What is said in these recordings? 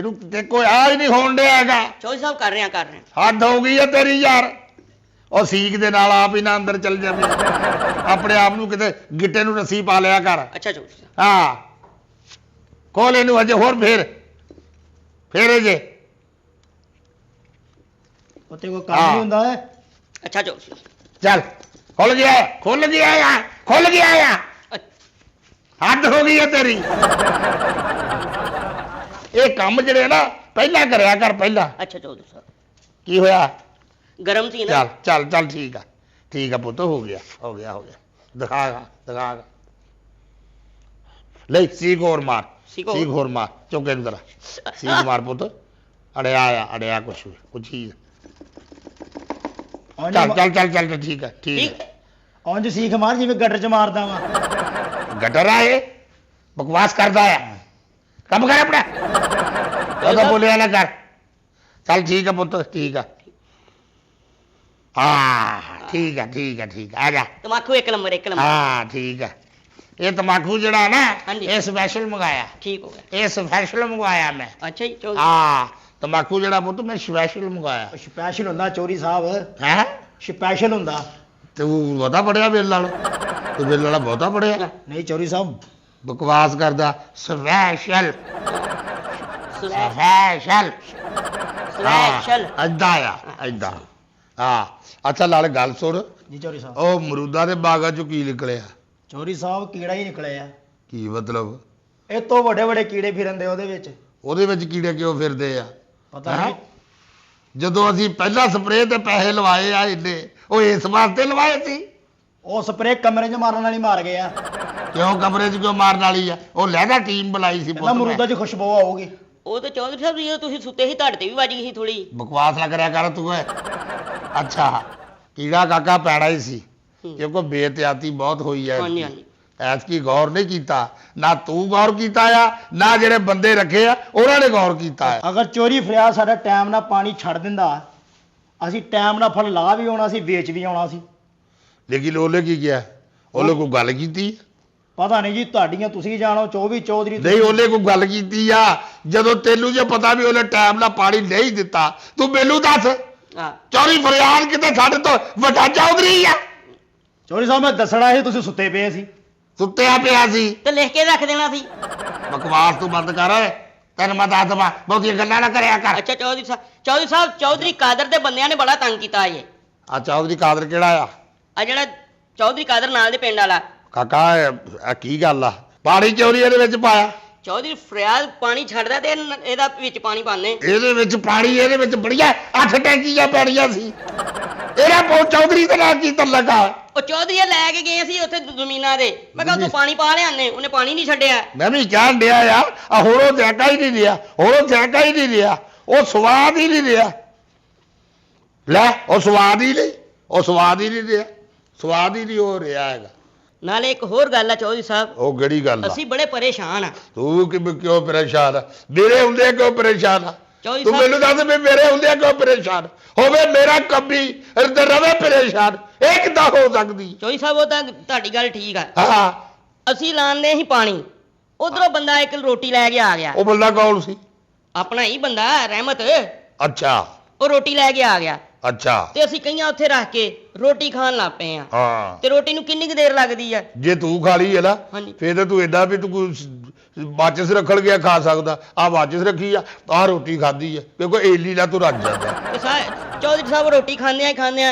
ਇਹਨੂੰ ਤੇ ਕੋਈ ਆ ਹੀ ਨਹੀਂ ਹੋਣ ਡਿਆ ਹੈਗਾ। ਚੌਧਰੀ ਸਾਹਿਬ ਕਰ ਰਹੇ ਆ ਹੱਦ ਹੋ ਗਈ ਹੈ ਤੇਰੀ ਯਾਰ। ਉਹ ਸੀਕ ਦੇ ਨਾਲ ਆਪ ਹੀ ਨਾ ਅੰਦਰ ਚੱਲ ਜਾਵੇ। ਆਪਣੇ ਆਪ ਨੂੰ ਕਿਤੇ ਗਿੱਟੇ ਨੂੰ ਰੱਸੀ ਪਾ ਲਿਆ ਕਰ। ਅੱਛਾ ਚੌਧਰੀ ਸਾਹਿਬ ਹਾਂ ਖੋਲ ਇਹਨੂੰ ਅਜੇ ਹੋਰ ਫੇਰ ਜੇ ਉੱਤੇ ਕੋਈ ਕੰਮ ਨਹੀਂ ਹੁੰਦਾ ਹੈ। ਅੱਛਾ ਚੌਧਰੀ ਸਾਹਿਬ ਚੱਲ ਖੁੱਲ ਗਿਆ ਯਾਰ ਖੁੱਲ ਗਿਆ ਆ। ਹੱਦ ਹੋ ਗਈ ਹੈ ਤੇਰੀ। ਇਹ ਕੰਮ ਜਿਹੜੇ ਨਾ ਪਹਿਲਾਂ ਕਰਿਆ ਕਰ ਪਹਿਲਾਂ। ਅੱਛਾ ਚੌਧਰੀ ਸਾਹਿਬ ਕੀ ਹੋਇਆ? ਗਰਮ ਸੀ ਨਾ। ਚੱਲ ਠੀਕ ਆ ਪੁੱਤ ਹੋ ਗਿਆ ਦਿਖਾ ਲੈ ਸੀਖ ਹੋਰ ਮਾਰ ਚੌਕੇ ਨੂੰ ਜ਼ਰਾ ਸੀਖ ਮਾਰ ਪੁੱਤ। ਅੜਿਆ ਕੁਛ ਚੀਜ਼। ਚੱਲ ਠੀਕ ਹੈ ਉਂਝ ਸੀਖ ਮਾਰ ਜਿਵੇਂ ਗਟਰ ਚ ਮਾਰਦਾ ਵਾ। ਗਟਰ ਆ ਇਹ ਬਕਵਾਸ ਕਰਦਾ ਆ। ਕੰਮ ਕਰ ਆਪਣਾ ਉਹਦਾ ਬੋਲਿਆ ਨਾ ਕਰ। ਚੱਲ ਠੀਕ ਆ ਪੁੱਤ ਠੀਕ ਆ। ਠੀਕ ਆ ਆ ਜਾ। ਤਮਾਕੂ ਇੱਕ ਨੰਬਰ ਹਾਂ ਠੀਕ ਆ। ਇਹ ਤਮਾਕੂ ਜਿਹੜਾ ਨਾ ਇਹ ਸਪੈਸ਼ਲ ਮੰਗਾਇਆ। ਠੀਕ ਹੋ ਗਿਆ। ਇਹ ਸਪੈਸ਼ਲ ਮੰਗਵਾਇਆ ਮੈਂ। ਅੱਛਾ ਜੀ ਚੌਧਰੀ ਤਮਾਕੂ ਜਿਹੜਾ ਪੁੱਤ ਮੈਂ ਸਪੈਸ਼ਲ ਮੰਗਵਾਇਆ। ਸਪੈਸ਼ਲ ਹੁੰਦਾ ਚੋਰੀ ਸਾਹਿਬ। ਹੈ ਸਪੈਸ਼ਲ ਹੁੰਦਾ। ਤੂੰ ਬਹੁਤਾ ਪੜਿਆ ਬਿੱਲ ਵਾਲਾ। ਤੂੰ ਬਿੱਲ ਵਾਲਾ ਬਹੁਤਾ ਪੜਿਆ। ਨਹੀਂ ਚੋਰੀ ਸਾਹਿਬ ਬਕਵਾਸ ਕਰਦਾ। ਸਪੈਸ਼ਲ ਏਦਾਂ ਅੱਛਾ ਨਾਲ ਗੱਲ ਸੁਣ। ਜੀ ਚੋਰੀ ਸਾਹਿਬ। ਉਹ ਅਮਰੂਦਾਂ ਦੇ ਬਾਗਾਂ ਚੋਂ ਕੀ ਨਿਕਲਿਆ? ਚੋਰੀ ਸਾਹਿਬ ਕੀੜਾ ਹੀ ਨਿਕਲਿਆ। ਕੀ ਮਤਲਬ? ਇਹ ਤੋਂ ਵੱਡੇ ਕੀੜੇ ਫਿਰਦੇ ਉਹਦੇ ਵਿੱਚ ਕੀੜੇ ਕਿਉਂ ਫਿਰਦੇ ਆ? ਪਤਾ ਨਹੀਂ। ਜਦੋਂ ਅਸੀਂ ਪਹਿਲਾਂ ਸਪਰੇਅ ਤੇ ਪੈਸੇ ਲਵਾਏ ਆ ਇੰਨੇ ਉਹ ਇਸ ਵਾਸਤੇ ਲਵਾਏ ਸੀ। ਉਹ ਸਪਰੇਅ ਕਮਰੇ 'ਚ ਮਾਰਨ ਵਾਲੀ ਮਾਰ ਗਏ ਆ। ਕਿਉਂ ਕਮਰੇ 'ਚ ਕਿਉਂ ਮਾਰਨ ਵਾਲੀ ਆ? ਉਹ ਲਹਿਦਾ ਟੀਮ ਬੁਲਾਈ ਸੀ। ਅਮਰੂਦਾਂ 'ਚ ਖੁਸ਼ਬੂ ਆਊਗੀ। ਉਹ ਤਾਂ ਚੌਧਰੀ ਸਾਹਿਬ ਜਦੋਂ ਤੁਸੀਂ ਸੁੱਤੇ ਸੀ ਤੁਹਾਡੇ ਤੇ ਵੀ ਵੱਜ ਗਈ ਸੀ ਥੋੜੀ। ਬਕਵਾਸ ਨਾ ਕਰਿਆ ਕਰ ਤੂੰ। ਅੱਛਾ ਕੀੜਾ ਕਾਕਾ ਪੈਣਾ ਹੀ ਸੀ ਕਿਉਂਕਿ ਬੇਇੱਜ਼ਤੀ ਬਹੁਤ ਹੋਈ ਹੈ। ਐਤਕੀ ਗੌਰ ਨਹੀਂ ਕੀਤਾ। ਨਾ ਤੂੰ ਗੌਰ ਕੀਤਾ ਆ ਨਾ ਜਿਹੜੇ ਬੰਦੇ ਰੱਖੇ ਆ ਉਹਨਾਂ ਨੇ ਗੌਰ ਕੀਤਾ ਹੈ। ਅਗਰ ਚੋਰੀ ਫਰਿਆਦ ਸਾਡਾ ਟਾਈਮ ਨਾਲ ਪਾਣੀ ਛੱਡ ਦਿੰਦਾ ਅਸੀਂ ਟਾਈਮ ਨਾਲ ਫਲ ਲਾ ਵੀ ਆਉਣਾ ਸੀ ਵੇਚ ਵੀ ਆਉਣਾ ਸੀ। ਲੇਕਿਨ ਉਹਨੇ ਕੀ ਕਿਹਾ? ਉਹਨੇ ਕੋਈ ਗੱਲ ਕੀਤੀ? ਪਤਾ ਨਹੀਂ ਜੀ ਤੁਹਾਡੀਆਂ ਤੁਸੀਂ ਜਾਣੋ। ਚੌਧਰੀ ਨਹੀਂ ਉਹਨੇ ਕੋਈ ਗੱਲ ਕੀਤੀ ਆ? ਜਦੋਂ ਤੈਨੂੰ ਜੇ ਪਤਾ ਵੀ ਉਹਨੇ ਟਾਈਮ ਨਾਲ ਪਾਣੀ ਨਹੀਂ ਦਿੱਤਾ ਤੂੰ ਮੈਨੂੰ ਦੱਸ। ਚੋਰੀ ਫਰਿਆਦ ਕਿਤੇ ਸਾਡੇ ਤੋਂ ਵੱਡਾ ਚੌਧਰੀ ਆ? ਚੋਰੀ ਸਾਹਿਬ ਮੈਂ ਦੱਸਣਾ ਸੀ ਤੁਸੀਂ ਸੁੱਤੇ ਪਏ ਸੀ। ਸੁੱਤਿਆ ਪਿਆ ਸੀ ਤੇ ਲਿਖ ਕੇ ਰੱਖ ਦੇਣਾ ਸੀ। ਬਕਵਾਸ ਤੂੰ ਬੰਦ ਕਰ। ਤੈਨੂੰ ਮੈਂ ਦੱਸ ਦਵਾਂ ਬਹੁਤੀਆਂ ਗੱਲਾਂ ਨਾ ਕਰਿਆ ਕਰ। ਅੱਛਾ ਚੌਧਰੀ ਸਾਹਿਬ ਚੌਧਰੀ ਕਾਦਰ ਦੇ ਬੰਦਿਆਂ ਨੇ ਬੜਾ ਤੰਗ ਕੀਤਾ ਇਹ। ਚੌਧਰੀ ਕਾਦਰ ਕਿਹੜਾ ਆ? ਜਿਹੜਾ ਚੌਧਰੀ ਕਾਦਰ ਨਾਲ ਦੇ ਪਿੰਡ ਵਾਲਾ। ਕਾਕਾ ਇਹ ਕੀ ਗੱਲ ਆ? ਪਾਣੀ ਚੋਰੀ ਇਹਦੇ ਵਿੱਚ ਪਾਇਆ? ਚੌਧਰੀ ਫਰਿਆਦ ਪਾਣੀ ਛੱਡਦਾ ਤੇ ਇਹਦਾ ਵਿੱਚ ਪਾਣੀ ਪਾਣੇ। ਇਹਦੇ ਵਿੱਚ ਬੜੀਆਂ 8 ਟੈਂਕੀਆਂ ਪੈਣੀਆਂ ਸੀ। ਇਹਦਾ ਬਹੁਤ ਚੌਧਰੀ ਦੇ ਨਾਲ ਕੀ ਤਲਕ ਆ? ਉਹ ਚੌਧਰੀ ਲੈ ਕੇ ਗਏ ਸੀ ਉੱਥੇ ਜ਼ਮੀਨਾਂ ਦੇ। ਮੈਂ ਕਿਹਾ ਤੂੰ ਪਾਣੀ ਪਾ ਲਿਆਨੇ ਉਹਨੇ ਪਾਣੀ ਨਹੀਂ ਛੱਡਿਆ। ਮੈਂ ਵੀ ਕਹਿਣ ਡਿਆ ਯਾਰ ਹੁਣ ਉਹ ਜਾਇਕਾ ਹੀ ਨਹੀਂ ਰਿਹਾ। ਉਹ ਸਵਾਦ ਹੀ ਨਹੀਂ ਰਿਹਾ। ਲੈ ਉਹ ਸਵਾਦ ਹੀ ਨਹੀਂ ਹੋ ਰਿਹਾ ਹੈਗਾ। ਨਾਲੇ ਇੱਕ ਹੋਰ ਗੱਲ ਆ ਚੌਧਰੀ ਸਾਹਿਬ। ਉਹ ਕਿਹੜੀ ਗੱਲ ਆ? ਅਸੀਂ ਬੜੇ ਪਰੇਸ਼ਾਨ ਆ। ਤੂੰ ਕਿਉਂ ਪਰੇਸ਼ਾਨ ਆ? ਮੇਰੇ ਹੁੰਦੇ ਕਿਉਂ ਪਰੇਸ਼ਾਨ ਆ? ਤੂੰ ਮੈਨੂੰ ਦੱਸ ਵੀ ਮੇਰੇ ਹੁੰਦੇ ਕਿਉਂ ਪਰੇਸ਼ਾਨ ਹੋਵੇ? ਮੇਰਾ ਕੱਬੀ ਰਵੇ ਪਰੇਸ਼ਾਨ ਇਹ ਕਿੱਦਾਂ ਹੋ ਸਕਦੀ? ਚੌਧਰੀ ਸਾਹਿਬ ਉਹ ਤਾਂ ਤੁਹਾਡੀ ਗੱਲ ਠੀਕ ਆ। ਹਾਂ ਅਸੀਂ ਲਾਉਂਦੇ ਸੀ ਪਾਣੀ ਉਧਰੋਂ ਬੰਦਾ ਇੱਕ ਰੋਟੀ ਲੈ ਕੇ ਆ ਗਿਆ। ਉਹ ਬੰਦਾ ਕੌਣ ਸੀ? ਆਪਣਾ ਹੀ ਬੰਦਾ ਰਹਿਮਤ। ਅੱਛਾ ਉਹ ਰੋਟੀ ਲੈ ਕੇ ਆ ਗਿਆ। ਅੱਛਾ ਤੇ ਅਸੀਂ ਕਈਆਂ ਉੱਥੇ ਰੱਖ ਕੇ ਰੋਟੀ ਖਾਣ ਲੱਗ ਪਏ ਆ। ਹਾਂ ਤੇ ਰੋਟੀ ਨੂੰ ਕਿੰਨੀ ਕੁ ਦੇਰ ਲੱਗਦੀ ਆ? ਜੇ ਤੂੰ ਖਾ ਲਈ ਹੈ ਨਾ ਫੇਰ ਤਾਂ ਤੂੰ ਏਡਾ ਵੀ ਤੂੰ ਬਾਚਸ ਰੱਖਣ ਗਿਆ ਖਾ ਸਕਦਾ। ਬਾਚਸ ਰੱਖੀ ਆ ਰੋਟੀ ਖਾਧੀ ਆ ਕਿਉਂਕਿ ਏਲੀ ਨਾਲ ਤੂੰ ਰੱਜ ਜਾਂਦਾ। ਚੌਧਰੀ ਸਾਹਿਬ ਰੋਟੀ ਖਾਂਦੇ ਆ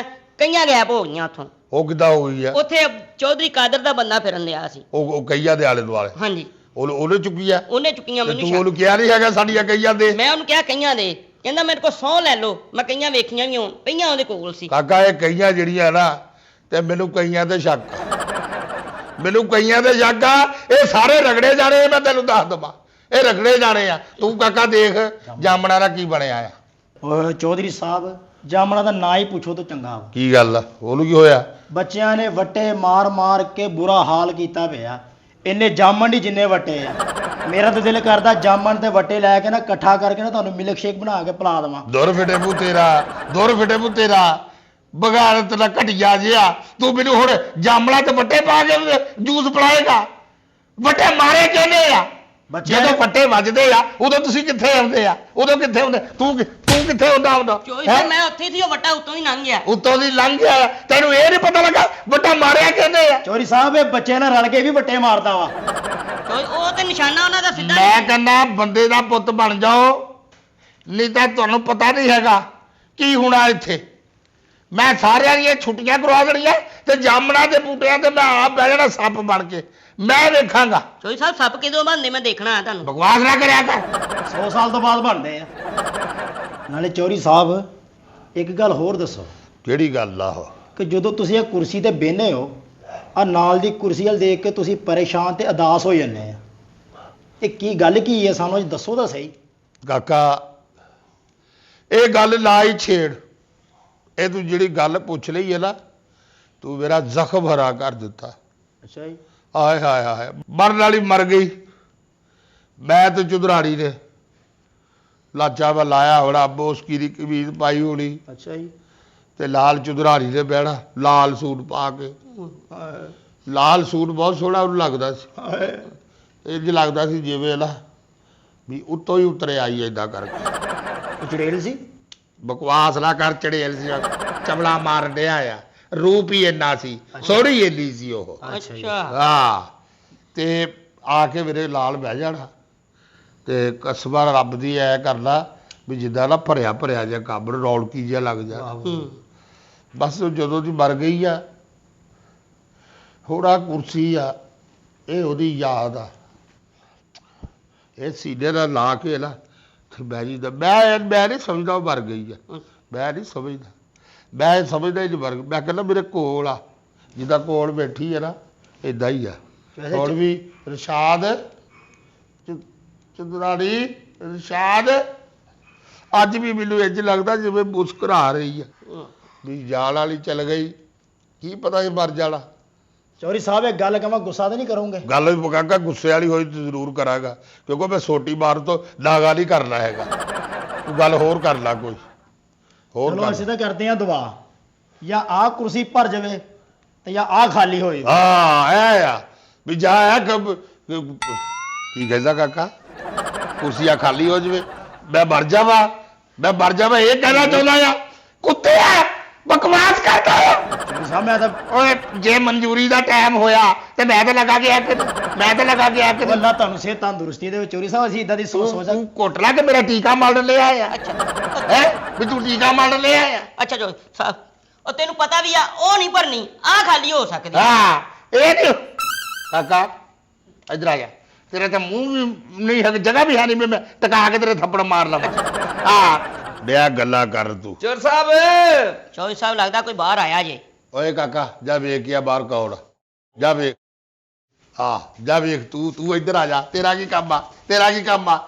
ਕਈਆਂ ਗੈਪ ਹੋ ਗਈਆਂ ਉੱਥੋਂ। ਉਹ ਕਿੱਦਾਂ ਹੋ ਗਈ ਆ? ਉੱਥੇ ਚੌਧਰੀ ਕਾਦਰ ਦਾ ਬੰਦਾ ਫਿਰਨ ਦਿਆ ਸੀ। ਉਹ ਕਈਆਂ ਦੇ ਆਲੇ ਦੁਆਲੇ। ਹਾਂਜੀ ਉਹਨੇ ਚੁੱਕੀਆਂ ਮੈਨੂੰ। ਤੂੰ ਉਹਨੂੰ ਕਿਹਾ ਨਹੀਂ ਹੈਗਾ ਸਾਡੀਆਂ ਕਈਆਂ ਦੇ? ਮੈਂ ਉਹਨੂੰ ਕਿਹਾ ਕਈਆਂ ਦੇ। ਕਹਿੰਦਾ ਮੇਰੇ ਕੋਲ 100 ਲੈ ਲਓ। ਮੈਂ ਕਈਆਂ ਵੇਖੀਆਂ ਵੀ ਹੋਣ ਪਈਆਂ ਉਹਦੇ ਕੋਲ ਸੀ। ਕਾਕਾ ਇਹ ਕਈਆਂ ਜਿਹੜੀਆਂ ਨਾ ਤੇ ਮੈਨੂੰ ਕਈਆਂ ਤੇ ਸ਼ੱਕ ਆ। ਇਹ ਸਾਰੇ ਰਗੜੇ ਜਾਣੇ। ਮੈਂ ਤੈਨੂੰ ਦੱਸ ਦਵਾਂ ਇਹ ਰਗੜੇ ਜਾਣੇ ਆ। ਤੂੰ ਕਾਕਾ ਦੇਖ ਜਾਮਣਾ ਦਾ ਕੀ ਬਣਿਆ ਆ। ਓਏ ਚੌਧਰੀ ਸਾਹਿਬ ਜਾਮਣਾ ਦਾ ਨਾਂ ਹੀ ਪੁੱਛੋ ਤਾਂ ਚੰਗਾ। ਕੀ ਗੱਲ ਆ? ਉਹਨੂੰ ਕੀ ਹੋਇਆ? ਬੱਚਿਆਂ ਨੇ ਵੱਟੇ ਮਾਰ ਕੇ ਬੁਰਾ ਹਾਲ ਕੀਤਾ ਪਿਆ। ਇੰਨੇ ਜਾਮਣ ਹੀ ਜਿੰਨੇ ਵੱਟੇ ਆ। ਮੇਰਾ ਤਾਂ ਦਿਲ ਕਰਦਾ ਜਾਮਣ ਤੇ ਵੱਟੇ ਲੈ ਕੇ ਨਾ ਇਕੱਠਾ ਕਰਕੇ ਨਾ ਤੁਹਾਨੂੰ ਮਿਲਕ ਸ਼ੇਕ ਬਣਾ ਕੇ ਪਿਲਾ ਦੇਵਾਂ। ਦੁਰ ਫਿਟੇ ਮੂੰਹ ਤੇਰਾ ਬਗਾੜਤ ਦਾ ਘਟਿਆ ਜਿਹਾ। ਤੂੰ ਮੈਨੂੰ ਹੁਣ ਜਾਮਣਾ ਤੇ ਵੱਟੇ ਪਾ ਕੇ ਜੂਸ ਪਿਲਾਏਗਾ? ਵੱਟੇ ਮਾਰੇ ਕਹਿੰਦੇ ਆ ਜਦੋਂ ਪੱਟੇ ਵੱਜਦੇ ਆ ਉਦੋਂ ਤੁਸੀਂ ਕਿੱਥੇ ਆਉਂਦੇ ਆ? ਉਦੋਂ ਕਿੱਥੇ ਹੁੰਦੇ? ਤੂੰ ਕਿੱਥੇ ਹੁੰਦਾ ਉਦੋਂ? ਚੋਈ ਸਾਹਿਬ ਮੈਂ ਉੱਥੇ ਸੀ, ਉਹ ਵੱਟਾ ਉੱਤੋਂ ਹੀ ਲੰਘ ਗਿਆ। ਉੱਤੋਂ ਦੀ ਲੰਘ ਗਿਆ, ਤੈਨੂੰ ਇਹ ਨਹੀਂ ਪਤਾ ਲੱਗਾ ਵੱਟਾ ਮਾਰਿਆ ਕਹਿੰਦੇ ਆ? ਚੌਧਰੀ ਸਾਹਿਬ ਇਹ ਬੱਚੇ ਨਾਲ ਰਲ ਕੇ ਵੀ ਵੱਟੇ ਮਾਰਦਾ ਵਾ। ਉਹ ਤੇ ਨਿਸ਼ਾਨਾ ਉਹਨਾਂ ਦਾ ਸਿੱਧਾ ਮੈਂ ਕਹਿੰਦਾ ਬੰਦੇ ਦਾ ਪੁੱਤ ਬਣ ਜਾਓ, ਨਹੀਂ ਤਾਂ ਤੁਹਾਨੂੰ ਪਤਾ ਨਹੀਂ ਹੈਗਾ ਕੀ ਹੋਣਾ ਇੱਥੇ। ਮੈਂ ਸਾਰਿਆਂ ਦੀਆਂ ਛੁੱਟੀਆਂ ਕਰਵਾ ਦੇਣੀਆਂ ਤੇ ਜਾਮਣਾ ਦੇ ਬੂਟਿਆਂ ਤੇ ਮੈਂ ਆਪ ਬਹਿ ਜਾਣਾ ਸੱਪ ਬਣ ਕੇ, ਮੈਂ ਵੇਖਾਂਗਾ। ਚੋਈ ਸਾਹਿਬ ਸੱਪ ਕਿਦੋਂ ਬਣਦੇ ਮੈਂ ਦੇਖਣਾ ਆ ਤੁਹਾਨੂੰ। ਬਕਵਾਸ ਨਾ ਕਰਿਆ ਕਰ। 100 ਸਾਲ ਤੋਂ ਬਾਅਦ ਬਣਦੇ ਆ। ਨਾਲੇ ਚੌਧਰੀ ਸਾਹਿਬ ਇੱਕ ਗੱਲ ਹੋਰ ਦੱਸੋ ਕਿਹੜੀ ਗੱਲ ਆ ਉਹ? ਕਿ ਜਦੋਂ ਤੁਸੀਂ ਇਹ ਕੁਰਸੀ ਤੇ ਬਹਿੰਦੇ ਹੋ, ਆ ਨਾਲ ਦੀ ਕੁਰਸੀ ਵੱਲ ਦੇਖ ਕੇ ਤੁਸੀਂ ਪਰੇਸ਼ਾਨ ਤੇ ਉਦਾਸ ਹੋ ਜਾਂਦੇ ਆ। ਇਹ ਕੀ ਗੱਲ ਕੀ ਹੈ, ਸਾਨੂੰ ਅੱਜ ਦੱਸੋ ਤਾਂ ਸਹੀ। ਕਾਕਾ ਇਹ ਗੱਲ ਨਾ ਹੀ ਛੇੜ। ਇਹ ਤੂੰ ਜਿਹੜੀ ਗੱਲ ਪੁੱਛ ਲਈ ਹੈ ਨਾ, ਤੂੰ ਮੇਰਾ ਜ਼ਖਮ ਹਰਾ ਕਰ ਦਿੱਤਾ। ਅੱਛਾ ਜੀ। ਆਏ ਹਾਏ ਹਾਏ, ਮਰਨ ਵਾਲੀ ਮਰ ਗਈ। ਮੈਂ ਤੇ ਚੁਧਰਾੜੀ ਨੇ ਲਾਚਾ ਵਾ ਲਾਇਆ ਹੋਣਾ, ਬੋਸਕੀ ਦੀ ਕਮੀਜ਼ ਪਾਈ ਹੋਣੀ ਅੱਛਾ ਜੀ। ਤੇ ਲਾਲ ਚੁਧਰਾੜੀ ਨੇ ਬਹਿਣਾ ਲਾਲ ਸੂਟ ਪਾ ਕੇ। ਲਾਲ ਸੂਟ ਬਹੁਤ ਸੋਹਣਾ ਉਹਨੂੰ ਲੱਗਦਾ ਸੀ। ਇੰਝ ਲੱਗਦਾ ਸੀ ਜਿਵੇਂ ਨਾ ਵੀ ਉੱਤੋਂ ਹੀ ਉਤਰੇ ਆਈ ਏਦਾਂ ਕਰਕੇ। ਚੜੇਲ ਸੀ। ਬਕਵਾਸ ਨਾ ਕਰ, ਚੜੇਲ ਸੀ, ਚਵਲਾ ਮਾਰਨ ਡਿਆ ਆ। ਰੂਪ ਹੀ ਇੰਨਾ ਸੀ, ਸੋਹਣੀ ਇੰਨੀ ਸੀ ਉਹ। ਅੱਛਾ ਹਾਂ, ਤੇ ਆ ਕੇ ਮੇਰੇ ਲਾਲ ਬਹਿ ਜਾਣਾ ਤੇ ਕਸਬਾ ਰੱਬ ਦੀ ਐ ਕਰਨਾ ਵੀ ਜਿੱਦਾਂ ਨਾ ਭਰਿਆ ਭਰਿਆ ਜਿਹਾ ਕਾਬਰ ਰੌਣਕੀ ਜਿਹਾ ਲੱਗ ਜਾ। ਬਸ ਜਦੋਂ ਦੀ ਮਰ ਗਈ ਆ, ਥੋੜਾ ਕੁਰਸੀ ਆ, ਇਹ ਉਹਦੀ ਯਾਦ ਆ। ਇਹ ਸੀਨੇ ਨਾਲ ਲਾ ਕੇ ਨਾ ਤੇ ਬਹਿ ਜੀ ਦਾ। ਮੈਂ ਨਹੀਂ ਸਮਝਦਾ ਉਹ ਮਰ ਗਈ ਆ, ਮੈਂ ਨਹੀਂ ਸਮਝਦਾ। ਮੈਂ ਸਮਝਦਾ ਹੀ ਮਰ ਗਈ। ਮੈਂ ਕਹਿੰਦਾ ਮੇਰੇ ਕੋਲ ਆ, ਜਿੱਦਾਂ ਕੋਲ ਬੈਠੀ ਹੈ ਨਾ ਇਦਾਂ ਹੀ ਆ। ਹੁਣ ਵੀ ਰਸ਼ਾਦ ਚੰਦਰਾਣੀ, ਰਸ਼ਾਦ ਅੱਜ ਵੀ ਮੈਨੂੰ ਇੰਝ ਲੱਗਦਾ ਜਿਵੇਂ ਮੁਸਕਰਾ ਰਹੀ ਆ ਵੀ ਜਾਲ ਵਾਲੀ ਚਲ ਗਈ, ਕੀ ਪਤਾ ਇਹ ਮਰ ਜਾਣਾ। ਚੌਧਰੀ ਸਾਹਿਬ ਇੱਕ ਗੱਲ ਕਹਾਂ, ਗੁੱਸਾ ਤਾਂ ਨਹੀਂ ਕਰੋਗੇ? ਗੱਲ ਵੀ ਪਕਾਗਾ ਗੁੱਸੇ ਵਾਲੀ ਹੋਈ ਤੇ ਜ਼ਰੂਰ ਕਰਾਂਗਾ, ਕਿਉਂਕਿ ਮੈਂ ਸੋਟੀ ਮਾਰ ਤੋਂ ਨਾਗਾ ਨਹੀਂ ਕਰਨਾ ਹੈਗਾ। ਤੂੰ ਗੱਲ ਹੋਰ ਕਰ ਲੈ ਕੋਈ ਹੋਰ। ਚਲੋ ਅਸੀਂ ਤਾਂ ਕਰਦੇ ਹਾਂ ਦੁਆ, ਜਾਂ ਆਹ ਕੁਰਸੀ ਭਰ ਜਾਵੇ ਤੇ ਜਾਂ ਆਹ ਖਾਲੀ ਹੋਏ। ਹਾਂ ਐ ਆ ਵੀ ਜਾ ਆ ਕੀ ਕਹਿੰਦਾ ਕਾਕਾ, ਕੁਰਸੀਆਂ ਖਾਲੀ ਹੋ ਜਵੇ, ਮੈਂ ਮਰ ਜਾਵਾਂ, ਮੈਂ ਮਰ ਜਾਵਾਂ, ਇਹ ਕਹਿਣਾ ਚਾਹੁੰਦਾ ਆ? ਕੁੱਤੇ ਆ, ਬਕਵਾਸ ਕਰਦਾ ਆ। ਚੌਧਰੀ ਸਾਹਿਬ ਮੈਂ ਤਾਂ ਓਏ ਜੇ ਮਨਜ਼ੂਰੀ ਦਾ ਟਾਈਮ ਹੋਇਆ ਤੇ ਮੈਂ ਤਾਂ ਲਗਾ ਕੇ ਆ ਕੇ ਅੱਲਾ ਤੁਹਾਨੂੰ ਸਿਹਤ ਤੰਦਰੁਸਤੀ ਦੇ ਵਿੱਚ। ਚੌਧਰੀ ਸਾਹਿਬ ਅਸੀਂ ਇਦਾਂ ਦੀ ਸੋਚ ਤੂੰ ਕੋਟ ਲਾ ਕੇ ਮੇਰਾ ਟੀਕਾ ਮਾਰਨ ਲਿਆ ਆ। ਹੈ ਵੀ ਤੂੰ ਟੀਕਾ ਮਾਰਨ ਲਿਆ ਆ? ਅੱਛਾ ਚੋਈ ਸਾਹਿਬ ਉਹ ਤੈਨੂੰ ਪਤਾ ਵੀ ਆ ਉਹ ਨਹੀਂ ਭਰਨੀ, ਆਹ ਖਾਲੀ ਹੋ ਸਕਦੀ। ਹਾਂ ਇਹ ਨਹੀਂ ਕਾਕਾ, ਇੱਧਰ ਆ ਜਾ। ਤੇਰੇ ਤਾਂ ਮੂੰਹ ਵੀ ਨਹੀਂ ਹੈ, ਜਗ੍ਹਾ ਵੀ ਹੈ ਨਹੀਂ, ਮੈਂ ਟਕਾ ਕੇ ਤੇਰੇ ਥੱਪੜ ਮਾਰ ਲਵਾਂ। ਹਾਂ ਬਿਆ ਗੱਲਾਂ ਕਰ ਤੂੰ। ਚੋਰ ਸਾਹਿਬ ਚੋਈ ਸਾਹਿਬ ਲੱਗਦਾ ਕੋਈ ਬਾਹਰ ਆਇਆ ਜੇ। ਓਏ ਕਾਕਾ ਜਾ ਵੇਖ ਕੇ ਆ ਬਾਹਰ ਕੌਣ, ਜਾ ਵੇਖ। ਹਾਂ ਜਾ ਵੇਖ, ਤੂੰ ਇੱਧਰ ਆ ਜਾ। ਤੇਰਾ ਕੀ ਕੰਮ ਆ?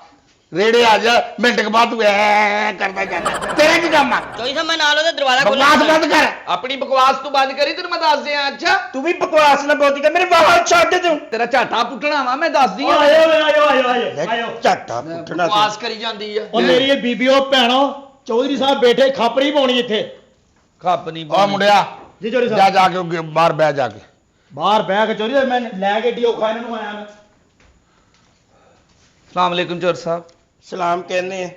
ਰੇੜੇ ਆ ਜਾ, ਮਿੰਟ ਕੇ ਬਾਅਦ ਤੂੰ ਐ ਕਰਦਾ ਜਾਂਦਾ। ਤੇਰਾ ਕੀ ਕੰਮ ਆ? ਚੋਈ ਸਾਹਿਬ ਮੈਂ ਨਾਲ ਉਹਦਾ ਦਰਵਾਜ਼ਾ ਬਕਵਾਸ ਬੰਦ ਕਰ। ਆਪਣੀ ਬਕਵਾਸ ਤੂੰ ਬੰਦ ਕਰੀ, ਤੈਨੂੰ ਮੈਂ ਦੱਸ ਦਿਆਂ। ਅੱਛਾ ਤੂੰ ਵੀ ਬਕਵਾਸ ਨਾ ਬੋਲਦੀ ਕਰ, ਮੇਰੇ ਬਾਹਰ ਛੱਡ ਤੂੰ। ਤੇਰਾ ਝਾਟਾ ਪੁੱਟਣਾ ਵਾ, ਮੈਂ ਦੱਸਦੀ ਆ। ਆਇਓ ਝਾਟਾ ਪੁੱਟਣਾ ਬਕਵਾਸ ਕਰੀ ਜਾਂਦੀ ਆ। ਉਹ ਮੇਰੀ ਇਹ ਬੀਬੀਓ ਭੈਣੋ, ਚੌਧਰੀ ਸਾਹਿਬ ਬੈਠੇ ਖੱਪਰੀ ਪਾਉਣੀ ਇੱਥੇ। ਖੱਪ ਨਹੀਂ ਓ ਮੁੰਡਿਆ ਜੀ ਚੌਧਰੀ ਜਾ ਸਾਹਿਬ ਜਾ ਕੇ ਬਾਹਰ ਬਹਿ ਜਾ ਕੇ। ਬਾਹਰ ਬਹਿ ਕੇ ਚੌਧਰੀ ਸਾਹਿਬ ਮੈਂ ਲੈ ਕੇ ਡੀ ਔਖਾ ਇਹਨਾਂ ਨੂੰ ਆਇਆ ਮੈਂ। ਸਲਾਮ ਅਲੈਕੁਮ ਚੋਰ ਸਾਹਿਬ। ਸਲਾਮ ਕਹਿੰਦੇ ਆ।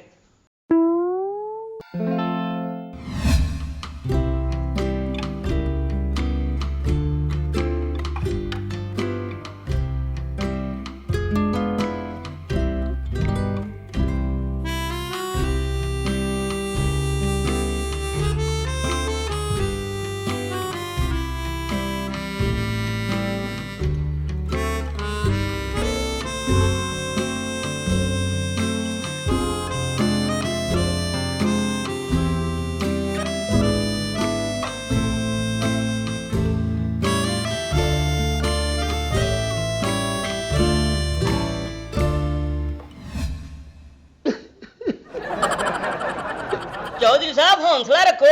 ਚੌਧਰੀ ਸਾਹਿਬ ਹੌਂਸਲਾ ਰੱਖੋ।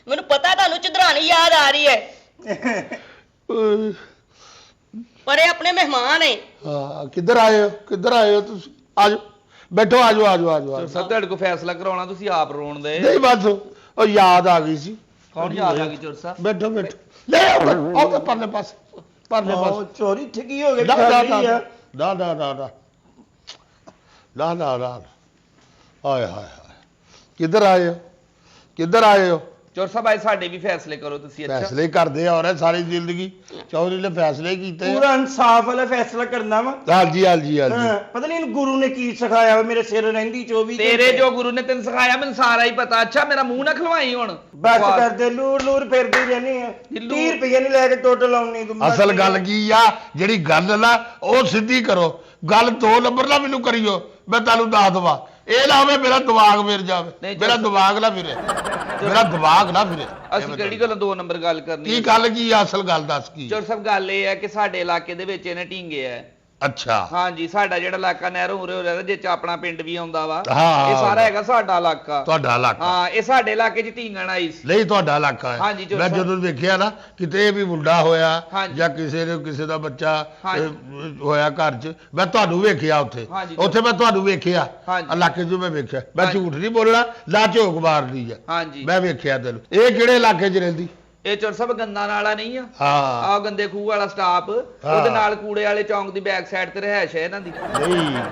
ਮੈਨੂੰ ਪਤਾ ਤੁਹਾਨੂੰ ਚੰਦਰਾਣੀ ਯਾਦ ਆ ਰਹੀ ਹੈ, ਪਰ ਇਹ ਆਪਣੇ ਮਹਿਮਾਨ ਹੈ। ਹਾਂ ਕਿੱਧਰ ਆਏ ਹੋ ਤੁਸੀਂ? ਆਜੋ ਬੈਠੋ, ਆਜੋ। ਚੋਰ ਸਾਹਿਬ ਤੁਹਾਡੇ ਕੋਲ ਫੈਸਲਾ ਕਰਾਉਣਾ, ਤੁਸੀਂ ਆਪ ਰੋਣ ਦੇ। ਨਹੀਂ ਬਸ ਉਹ ਯਾਦ ਆ ਗਈ ਸੀ। ਕੌਣ ਯਾਦ ਆ ਗਈ ਚੋਰ ਸਾਹਿਬ? ਬੈਠੋ ਲੈ ਆਓ ਪਰਲੇ ਪਾਸੇ, ਪਰਲੇ ਉਹ ਪਾਸੇ ਚੋਰੀ ਠੱਗੀ ਹੋ ਗਈ ਨਾ ਨਾ ਖਾਲੀ ਆ। ਨਾ ਨਾ ਨਾ ਨਾ ਨਾ ਨਾ ਨਾ ਹਾਏ ਹਾਏ ਹਾਏ ਕਿੱਧਰ ਆਏ ਹੋ ਕਿੱਧਰ ਆਏ ਹੋ ਚੋਰ ਸਾਹਿਬ ਆਏ ਸਾਡੇ ਵੀ ਫੈਸਲੇ ਕਰੋ ਤੁਸੀਂ। ਅੱਛਾ ਫੈਸਲੇ ਕਰਦੇ ਆ ਔਰ ਸਾਰੀ ਜ਼ਿੰਦਗੀ ਚੌਧਰੀ ਨੇ ਫੈਸਲੇ ਕੀਤੇ ਆ। ਪੂਰਾ ਇਨਸਾਫ ਵਾਲਾ ਫੈਸਲਾ ਕਰਨਾ ਵਾ। ਹਾਂਜੀ ਹਾਂਜੀ ਹਾਂਜੀ ਹਾਂ, ਪਤਾ ਨਹੀਂ ਇਹਨੂੰ ਗੁਰੂ ਨੇ ਕੀ ਸਿਖਾਇਆ ਵਾ, ਮੇਰੇ ਸਿਰ ਰਹਿੰਦੀ 24 ਤੇਰੇ ਘੰਟੇ। ਜੋ ਗੁਰੂ ਨੇ ਤੈਨੂੰ ਸਿਖਾਇਆ ਮੈਨੂੰ ਸਾਰਾ ਹੀ ਪਤਾ। ਅੱਛਾ ਮੇਰਾ ਮੂੰਹ ਨਾ ਖਲਵਾਈ ਹੁਣ। ਬਸ ਕਰਦੇ ਲੂਰ ਲੂਰ ਫਿਰਦੀ ਰਹਿਣੀ ਆ। 30 ਰੁਪਏ ਨਹੀਂ ਲੈ ਕੇ ਟੋਟਲ ਆਉਣੀ ਤੂੰ। ਅਸਲ ਗੱਲ ਕੀ ਆ ਜਿਹੜੀ ਗੱਲ ਨਾ ਉਹ ਸਿੱਧੀ ਕਰੋ ਗੱਲ 2 ਨੰਬਰ ਨਾ ਮੈਨੂੰ ਕਰਿਓ ਮੈਂ ਤੁਹਾਨੂੰ ਦੱਸ ਦਵਾ ਇਹ ਨਾ ਹੋਵੇ ਮੇਰਾ ਦਿਮਾਗ ਫਿਰ ਜਾਵੇ ਨਹੀਂ, ਮੇਰਾ ਦਿਮਾਗ ਨਾ ਫਿਰੇ ਮੇਰਾ ਦਿਮਾਗ ਨਾ ਫਿਰੇ ਅਸੀਂ ਕਿਹੜੀ ਗੱਲ 2 ਨੰਬਰ ਗੱਲ ਕਰਨੀ ਕੀ ਗੱਲ ਕੀ ਆ ਅਸਲ ਗੱਲ ਦੱਸ ਕੀ ਚੋਰ ਸਾਹਿਬ ਗੱਲ ਇਹ ਹੈ ਕਿ ਸਾਡੇ ਇਲਾਕੇ ਦੇ ਵਿੱਚ ਇਹਨੇ ਢੀਂਗੇ ਆ। ਅੱਛਾ ਹਾਂਜੀ ਸਾਡਾ ਜਿਹੜਾ ਇਲਾਕਾ ਨਹਿਰੋਂ ਉਰੇ ਹੋ ਰਿਹਾ ਜੇ ਚ ਆਪਣਾ ਪਿੰਡ ਵੀ ਆਉਂਦਾ ਵਾ ਹਾਂ, ਇਹ ਸਾਰਾ ਹੈਗਾ ਸਾਡਾ ਇਲਾਕਾ। ਤੁਹਾਡਾ ਇਲਾਕਾ ਹਾਂ ਇਹ ਸਾਡੇ ਇਲਾਕੇ 'ਚ ਢੀਂਗਣ ਆਈ ਸੀ। ਨਹੀਂ ਤੁਹਾਡਾ ਇਲਾਕਾ ਹੈ ਹਾਂਜੀ, ਜੋ ਮੈਂ ਸਰ- ਜਦੋਂ ਦੇਖਿਆ ਨਾ ਕਿਤੇ ਵੀ ਮੁੰਡਾ ਹੋਇਆ ਹਾਂਜੀ। ਜਾਂ ਕਿਸੇ ਦਾ ਬੱਚਾ ਹਾਂਜੀ। ਹੋਇਆ ਘਰ 'ਚ ਮੈਂ ਤੁਹਾਨੂੰ ਵੇਖਿਆ ਉੱਥੇ ਹਾਂਜੀ, ਉੱਥੇ ਮੈਂ ਤੁਹਾਨੂੰ ਵੇਖਿਆ ਹਾਂਜੀ। ਇਲਾਕੇ 'ਚ ਮੈਂ ਵੇਖਿਆ ਮੈਂ ਹਾਂਜੀ। ਝੂਠ ਨਹੀਂ ਬੋਲਣਾ ਨਾ ਝੋਕ ਮਾਰਦੀ ਆ ਹਾਂਜੀ ਮੈਂ ਵੇਖਿਆ ਤੈਨੂੰ ਇਹ ਕਿਹੜੇ ਇਲਾਕੇ 'ਚ ਰਹਿੰਦੀ ਇਹ ਚੋਰ ਸਾਹਿਬ ਗੰਦਾ ਨਾਲਾ ਨਹੀਂ ਆ ਹਾਂ ਆਹ ਗੰਦੇ ਖੂਹ ਵਾਲਾ ਸਟਾਪ ਉਹਦੇ ਨਾਲ ਕੂੜੇ ਵਾਲੇ ਚੌਂਕ ਦੀ ਬੈਕ ਸਾਈਡ ਤੇ ਰਹਿائش ਹੈ ਇਹਨਾਂ ਦੀ। ਨਹੀਂ